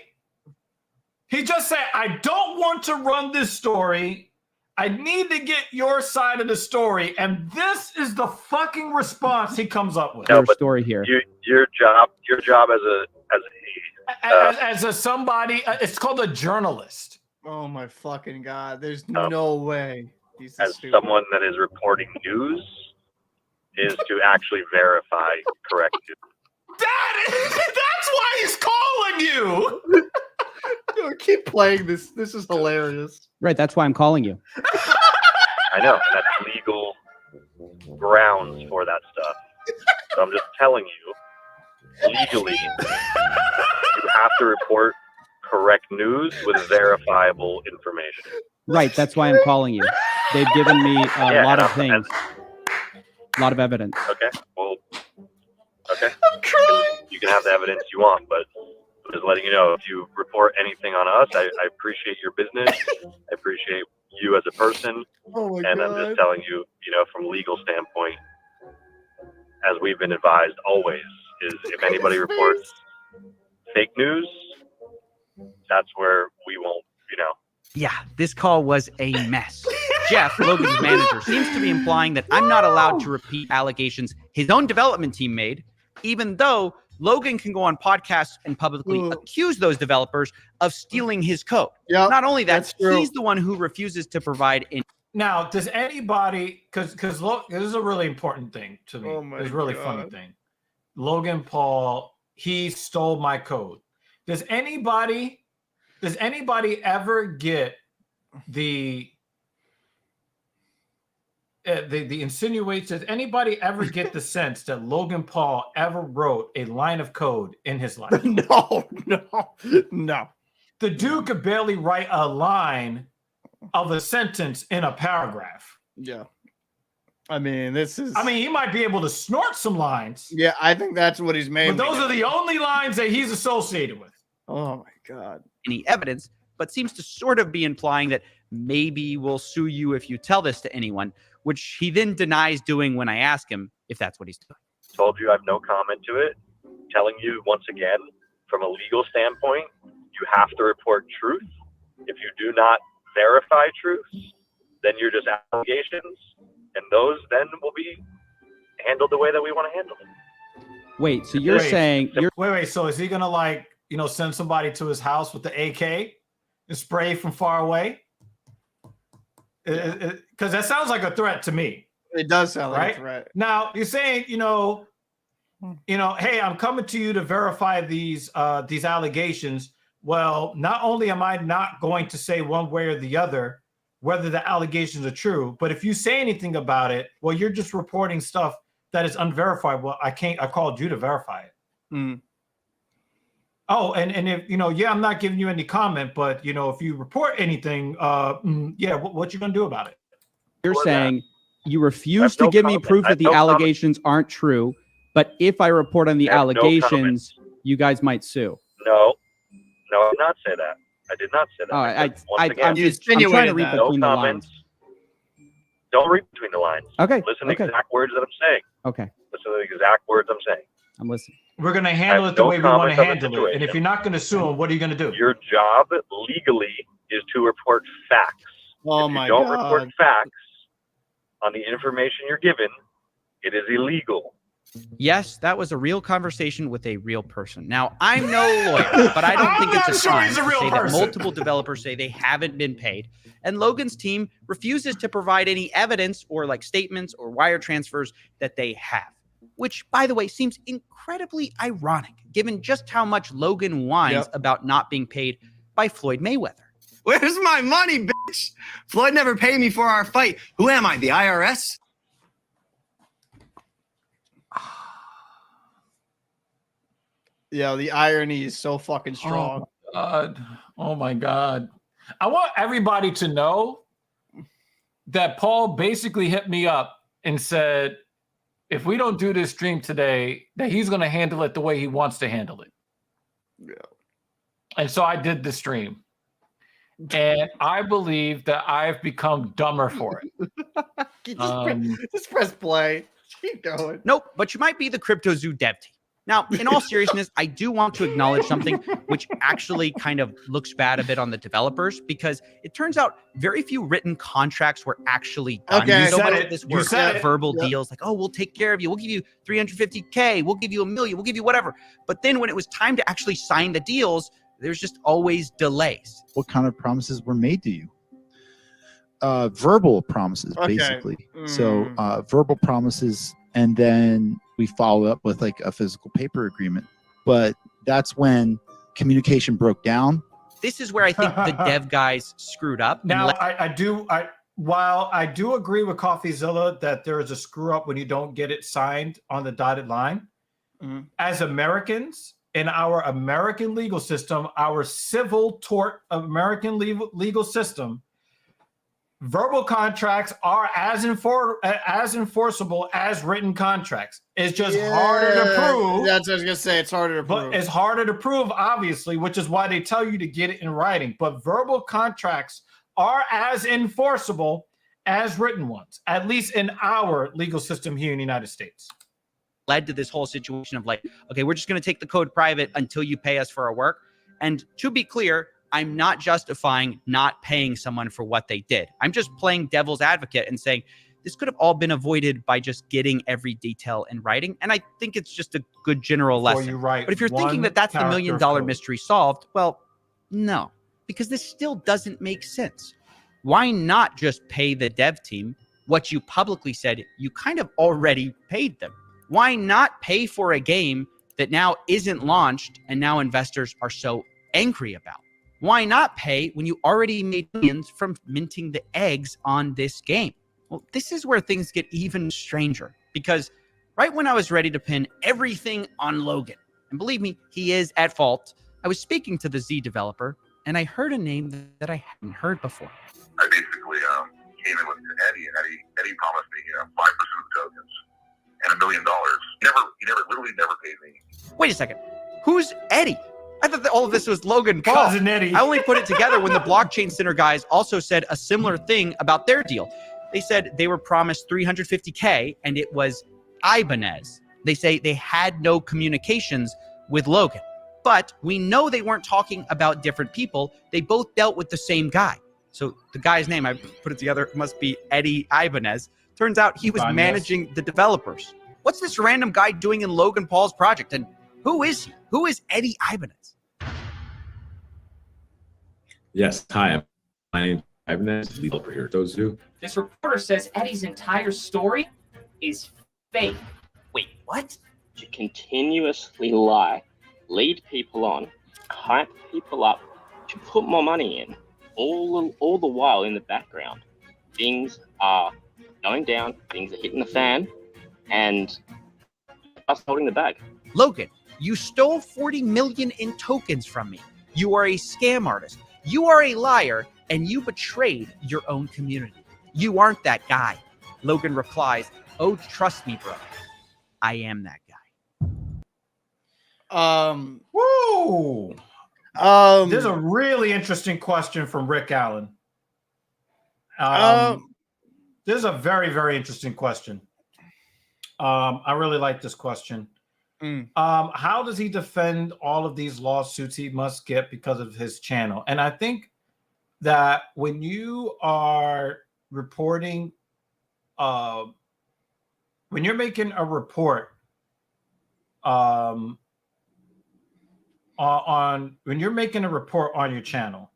He just said, I don't want to run this story. I need to get your side of the story. And this is the fucking response he comes up with. your story here. Your job As a somebody, it's called a journalist. Oh my fucking god! There's no way. He's as stupid. someone that is reporting news is to actually verify correct news. That's why he's calling you. Dude, keep playing this. This is hilarious. Right, that's why I'm calling you. I know that's legal grounds for that stuff. So I'm just telling you, legally, you have to report correct news with verifiable information. Right, that's why I'm calling you. They've given me a lot of things, a lot of evidence. Okay, well, okay. You can have the evidence you want, but I'm just letting you know, if you report anything on us, I appreciate your business. I appreciate you as a person. Oh my and god. I'm just telling you, from a legal standpoint, as we've been advised always, is if anybody reports fake news, that's where we won't, Yeah, this call was a mess. Jeff, Logan's manager, seems to be implying that I'm not allowed to repeat allegations his own development team made, even though Logan can go on podcasts and publicly accuse those developers of stealing his code. Yep, Not only that, that's true. he's the one who refuses to provide Now, does anybody, because look, this is a really important thing to me. It's a really funny thing. Logan Paul, he stole my code. Does anybody ever get the insinuates? Does anybody ever get the sense that Logan Paul ever wrote a line of code in his life? No. The dude could barely write a line of a sentence in a paragraph. Yeah. I mean, he might be able to snort some lines. Yeah, I think that's what he's made. But those are the only lines that he's associated with. Oh my god. any evidence, but seems to sort of be implying that maybe we'll sue you if you tell this to anyone, which he then denies doing when I ask him if that's what he's doing. Told you I have no comment to it. Telling you once again, from a legal standpoint, you have to report truth. If you do not verify truth, then you're just allegations, and those then will be handled the way that we want to handle them. Wait, so you're saying wait, so is he gonna send somebody to his house with the AK and spray from far away? Because that sounds like a threat to me. It does sound like right? a threat. Now you're saying, hey, I'm coming to you to verify these allegations. Well, not only am I not going to say one way or the other whether the allegations are true, but if you say anything about it, well, you're just reporting stuff that is unverified. Well, I called you to verify it. Mm. Oh, and if I'm not giving you any comment, but if you report anything, what you gonna do about it? you're saying you refuse to give me proof that the allegations aren't true, but if I report on the allegations, you guys might sue. No, I did not say that. I did not say that. Oh, I'm I'm trying to read between the lines. Don't read between the lines. Okay. Listen to the exact words that I'm saying. Okay. Listen to the exact words I'm saying. I'm listening. We're going to handle it the way we want to handle it. And if you're not going to sue him, what are you going to do? Your job legally is to report facts. Oh if my you don't God. report facts on the information you're given, it is illegal. Yes, that was a real conversation with a real person. Now, I'm no lawyer, but I don't think it's a crime to say that multiple developers say they haven't been paid, and Logan's team refuses to provide any evidence or statements or wire transfers that they have, which, by the way, seems incredibly ironic given just how much Logan whines about not being paid by Floyd Mayweather. Where's my money, bitch? Floyd never paid me for our fight. Who am I, the IRS? Yeah, the irony is so fucking strong. Oh my God. I want everybody to know that Paul basically hit me up and said, if we don't do this stream today, that he's going to handle it the way he wants to handle it. Yeah. And so I did the stream. and I believe that I've become dumber for it. Just press play. Keep going. Nope, but you might be the CryptoZoo dev team. Now, in all seriousness, I do want to acknowledge something which actually kind of looks bad a bit on the developers, because it turns out very few written contracts were actually done. Okay. So much of this You works, said it. verbal deals like, oh, we'll take care of you. We'll give you $350K. We'll give you $1 million. We'll give you whatever. But then when it was time to actually sign the deals, there's just always delays. What kind of promises were made to you? Verbal promises, Okay. basically. So verbal promises, and then we follow up with like a physical paper agreement. But that's when communication broke down. This is where I think the dev guys screwed up. Now, while I do agree with Coffeezilla that there is a screw up when you don't get it signed on the dotted line, as Americans in our American legal system, our civil tort American legal system, verbal contracts are as enforceable as written contracts. It's just harder to prove. That's what I was gonna say. It's harder to prove. But it's harder to prove, obviously, which is why they tell you to get it in writing. But verbal contracts are as enforceable as written ones, at least in our legal system here in the United States. Led to this whole situation of like, okay, we're just going to take the code private until you pay us for our work. And to be clear, I'm not justifying not paying someone for what they did. I'm just playing devil's advocate and saying this could have all been avoided by just getting every detail in writing. And I think it's just a good general lesson. But if you're thinking that that's the $1 million mystery solved, well, no, because this still doesn't make sense. Why not just pay the dev team what you publicly said you kind of already paid them? Why not pay for a game that now isn't launched and now investors are so angry about? Why not pay when you already made millions from minting the eggs on this game? Well, this is where things get even stranger, because right when I was ready to pin everything on Logan, and believe me, he is at fault, I was speaking to the Z developer, and I heard a name that I hadn't heard before. I basically came in with Eddie, and Eddie promised me 5% of tokens and $1 million. He literally never paid me. Wait a second. Who's Eddie? I thought that all of this was Logan Paul. Cousin Eddie. I only put it together when the Blockchain Center guys also said a similar thing about their deal. They said they were promised $350K, and it was Ibanez. They say they had no communications with Logan. But we know they weren't talking about different people. They both dealt with the same guy. So the guy's name, I put it together, must be Eddie Ibanez. Turns out he was managing the developers. What's this random guy doing in Logan Paul's project? And who is he? Who is Eddie Ibanez? Yes, hi, my name is Ibanez, legal over here at CryptoZoo. This reporter says Eddie's entire story is fake. Wait, what? To continuously lie, lead people on, hype people up, to put more money in, all the while in the background, things are going down, things are hitting the fan, and us holding the bag. Logan, you stole 40 million in tokens from me. You are a scam artist. You are a liar, and you betrayed your own community. You aren't that guy. Logan replies, oh, trust me, bro. I am that guy. Woo! There's a really interesting question from Rick Allen. This is a very, very interesting question. I really like this question. How does he defend all of these lawsuits he must get because of his channel? And I think that when you are reporting, when you're making a report when you're making a report on your channel,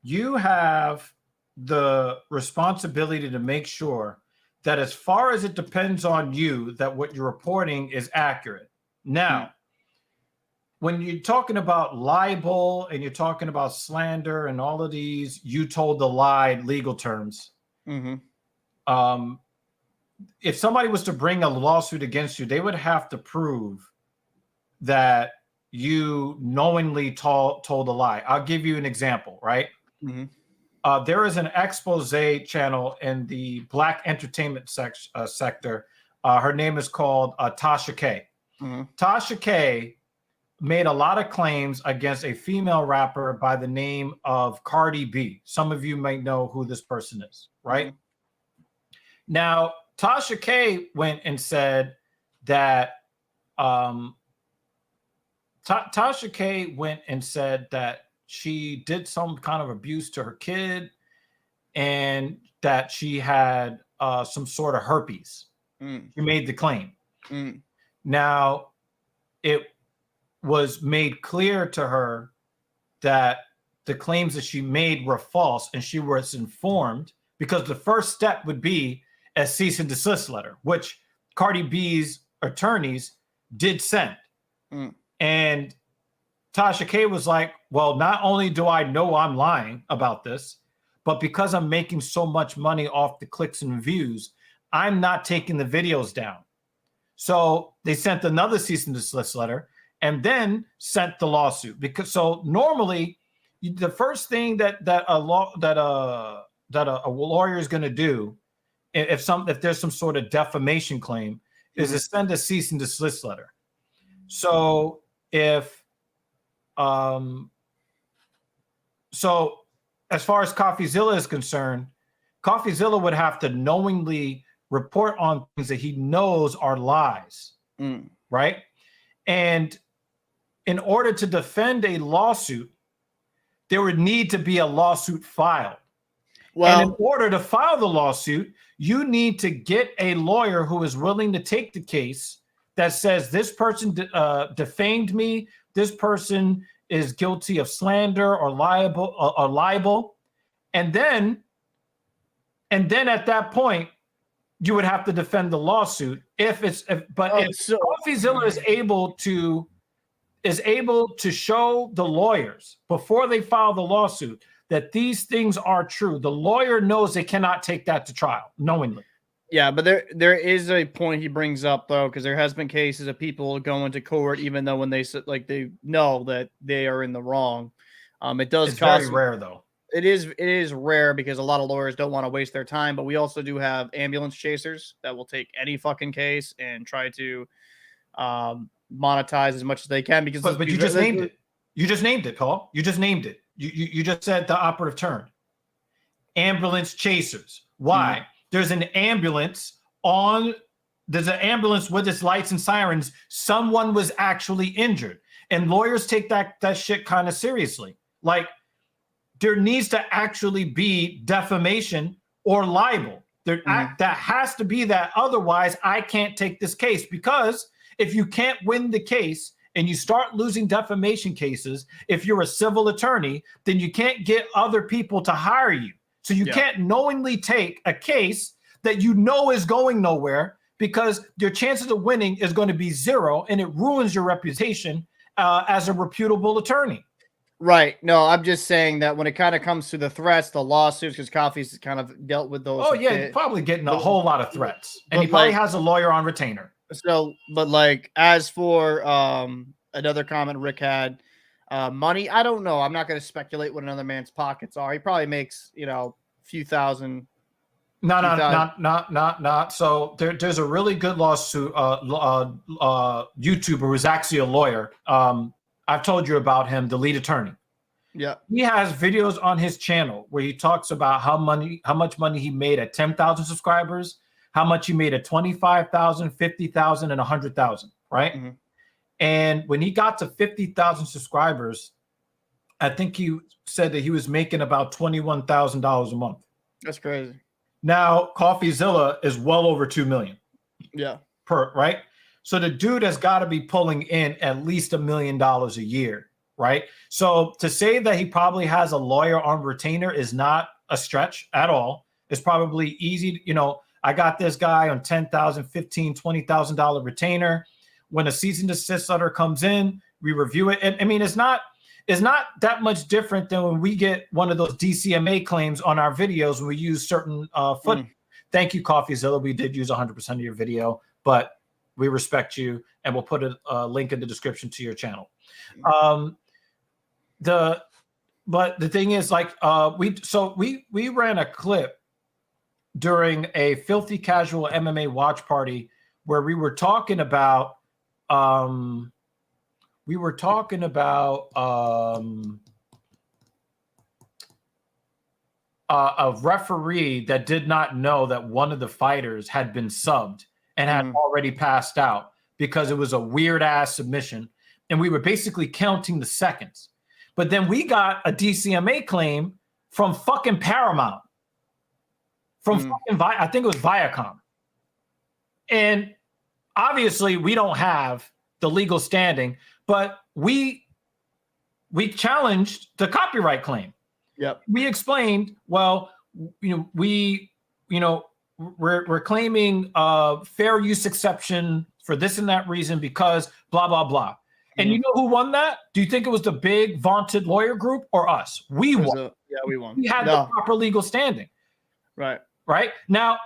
you have the responsibility to make sure that as far as it depends on you, that what you're reporting is accurate. Now, when you're talking about libel and you're talking about slander and all of these you told the lie legal terms, if somebody was to bring a lawsuit against you, they would have to prove that you knowingly told a lie. I'll give you an example, right? There is an expose channel in the Black entertainment sector. Her name is called Tasha K. Tasha K made a lot of claims against a female rapper by the name of Cardi B. Some of you might know who this person is, right? Now, Tasha K went and said that Tasha K went and said that she did some kind of abuse to her kid and that she had some sort of herpes. She made the claim. Now, it was made clear to her that the claims that she made were false, and she was informed, because the first step would be a cease and desist letter, which Cardi B's attorneys did send. And Tasha K was like, well, not only do I know I'm lying about this, but because I'm making so much money off the clicks and views, I'm not taking the videos down. So they sent another cease and desist letter and then sent the lawsuit. Because so normally the first thing that a lawyer is going to do if there's some sort of defamation claim is to send a cease and desist letter. So if so as far as Coffeezilla is concerned, Coffeezilla would have to knowingly report on things that he knows are lies, right? And in order to defend a lawsuit, there would need to be a lawsuit filed. Well, and in order to file the lawsuit, you need to get a lawyer who is willing to take the case that says this person defamed me, this person is guilty of slander or libel, and then at that point you would have to defend the lawsuit. If Coffeezilla is able to show the lawyers before they file the lawsuit that these things are true, the lawyer knows they cannot take that to trial knowingly. Yeah, but there is a point he brings up though, because there has been cases of people going to court even though when they know that they are in the wrong. It does. It's very rare though. It is rare because a lot of lawyers don't want to waste their time, but we also do have ambulance chasers that will take any fucking case and try to monetize as much as they can. Because but you just named it. You just named it, Paul. You just named it. You just said the operative term. Ambulance chasers. Why? There's an ambulance with its lights and sirens. Someone was actually injured, and lawyers take that shit kind of seriously. Like, there needs to actually be defamation or libel. That has to be that. Otherwise, I can't take this case, because if you can't win the case and you start losing defamation cases, if you're a civil attorney, then you can't get other people to hire you. So you can't knowingly take a case that you know is going nowhere, because your chances of winning is going to be zero, and it ruins your reputation as a reputable attorney. Right. No, I'm just saying that when it kind of comes to the threats, the lawsuits, because Coffee's kind of dealt with those. Oh, yeah, probably getting a whole lot of threats. And he probably has a lawyer on retainer. So, but like, as for another comment Rick had, money, I don't know. I'm not going to speculate what another man's pockets are. He probably makes, a few thousand. Not. So there's a really good lawsuit, YouTuber who's actually a lawyer. I've told you about him, the lead attorney. Yeah. He has videos on his channel where he talks about how much money he made at 10,000 subscribers, how much he made at 25,000, 50,000, and 100,000, right? And when he got to 50,000 subscribers, I think he said that he was making about $21,000 a month. That's crazy. Now, Coffeezilla is well over 2 million. Yeah. Right? So the dude has got to be pulling in at least $1 million a year, right? So to say that he probably has a lawyer on retainer is not a stretch at all. It's probably easy. I got this guy on $10,000, $15,000, $20,000 retainer. When a cease and desist letter comes in, we review it. And I mean, it's not that much different than when we get one of those DCMA claims on our videos when we use certain foot. Thank you, Coffeezilla. We did use 100% of your video, but we respect you, and we'll put a link in the description to your channel. But the thing is, like, we ran a clip during a Filthy Casual MMA watch party where we were talking about we were talking about a referee that did not know that one of the fighters had been subbed and had already passed out because it was a weird ass submission. And we were basically counting the seconds. But then we got a DCMA claim from fucking Paramount. From fucking, I think it was Viacom. And obviously we don't have the legal standing, but we challenged the copyright claim. Yep. We explained, well, we're claiming fair use exception for this and that reason because blah, blah, blah. And you know who won that? Do you think it was the big vaunted lawyer group or us? We won. We won. We had the proper legal standing. Right. Right? Now,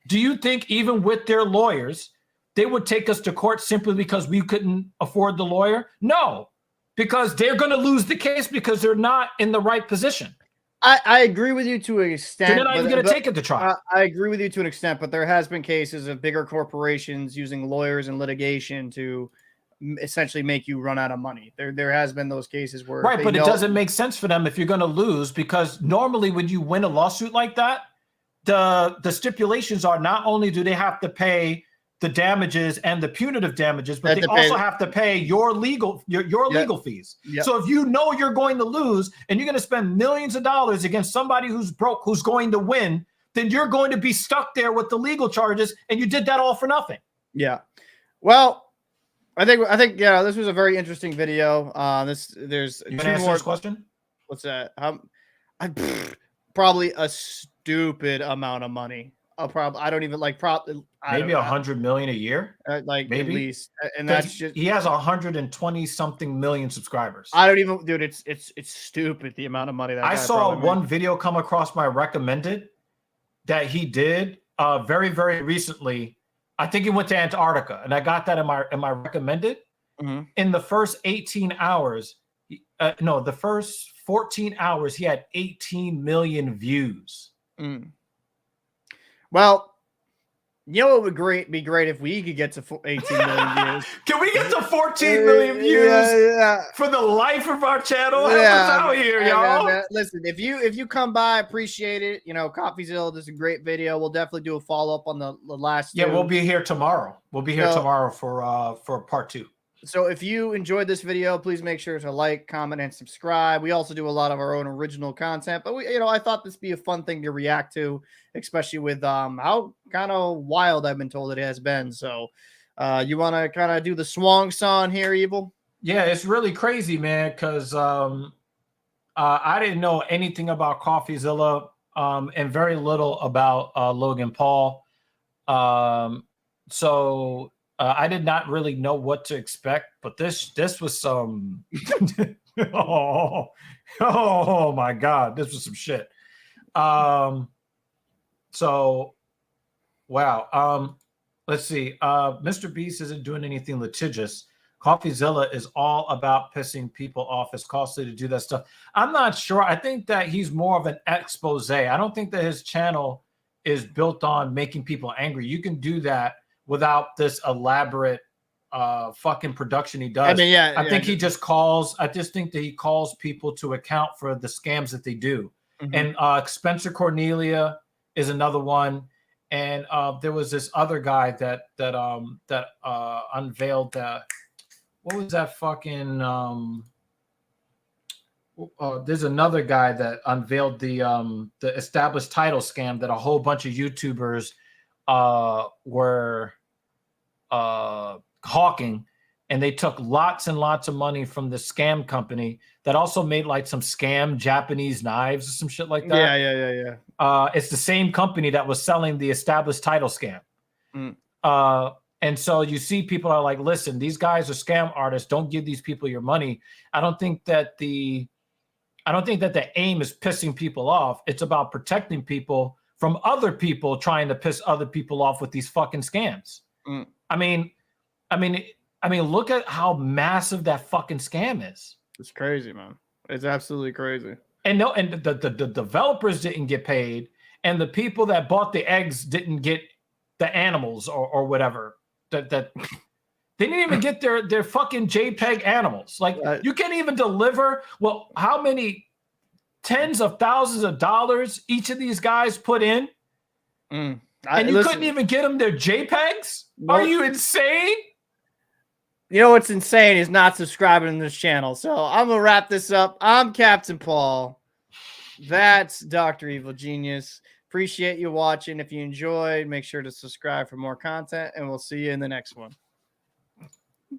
do you think even with their lawyers, they would take us to court simply because we couldn't afford the lawyer? No, because they're going to lose the case because they're not in the right position. I agree with you to an extent. So they're not even going to take it to trial. I agree with you to an extent, but there has been cases of bigger corporations using lawyers and litigation to essentially make you run out of money. There has been those cases where right, but it doesn't make sense for them if you're going to lose, because normally when you win a lawsuit like that, the stipulations are not only do they have to pay the damages and the punitive damages, but they also have to pay your legal legal fees. Yep. So if you know you're going to lose and you're going to spend millions of dollars against somebody who's broke, who's going to win, then you're going to be stuck there with the legal charges, and you did that all for nothing. Yeah. Well, I think yeah, this was a very interesting video. There's You two can answer more this question. What's that? Probably a stupid amount of money. I don't even like maybe 100 million a year, like maybe at least, and that's just he has 120 something million subscribers. I don't even, dude. It's stupid the amount of money that I guy saw probably one made. video come across my recommended that he did very recently. I think he went to Antarctica, and I got that in my recommended. In the first 18 hours, the first 14 hours, he had 18 million views. Well, you know, it would be great if we could get to 18 million views. Can we get to 14 million views for the life of our channel? Help us out here, y'all. Man. Listen, if you come by, appreciate it. You know, Coffeezilla, this is a great video. We'll definitely do a follow up on the last. Yeah, two. we'll be here tomorrow. We'll be here tomorrow for part 2. So if you enjoyed this video, please make sure to like, comment, and subscribe. We also do a lot of our own original content, but I thought this would be a fun thing to react to, especially with how kind of wild I've been told it has been. So you want to kind of do the swang song here, Evil? Yeah, it's really crazy, man, because I didn't know anything about Coffeezilla and very little about Logan Paul. So I did not really know what to expect, but this was some oh my God, this was some shit. So wow. Let's see. Mr. Beast isn't doing anything litigious. Coffeezilla is all about pissing people off. It's costly to do that stuff. I'm not sure. I think that he's more of an expose. I don't think that his channel is built on making people angry. You can do that without this elaborate fucking production he does. I mean, I think he just calls. I just think that he calls people to account for the scams that they do. And Spencer Cornelia is another one. And there was this other guy that unveiled the. What was that fucking? There's another guy that unveiled the established title scam that a whole bunch of YouTubers were hawking, and they took lots and lots of money from the scam company that also made like some scam Japanese knives or some shit like that. Yeah. It's the same company that was selling the established title scam. And so you see people are like, listen, these guys are scam artists. Don't give these people your money. I don't think that the aim is pissing people off. It's about protecting people from other people trying to piss other people off with these fucking scams. I mean, look at how massive that fucking scam is. It's crazy, man. It's absolutely crazy. And the developers didn't get paid, and the people that bought the eggs didn't get the animals or whatever. That They didn't even get their fucking JPEG animals. Like you can't even deliver. Well, how many tens of thousands of dollars each of these guys put in? And you couldn't even get them their JPEGs? Are you insane? You know what's insane is not subscribing to this channel. So I'm going to wrap this up. I'm Captain Paul. That's Dr. Evil Genius. Appreciate you watching. If you enjoyed, make sure to subscribe for more content, and we'll see you in the next one.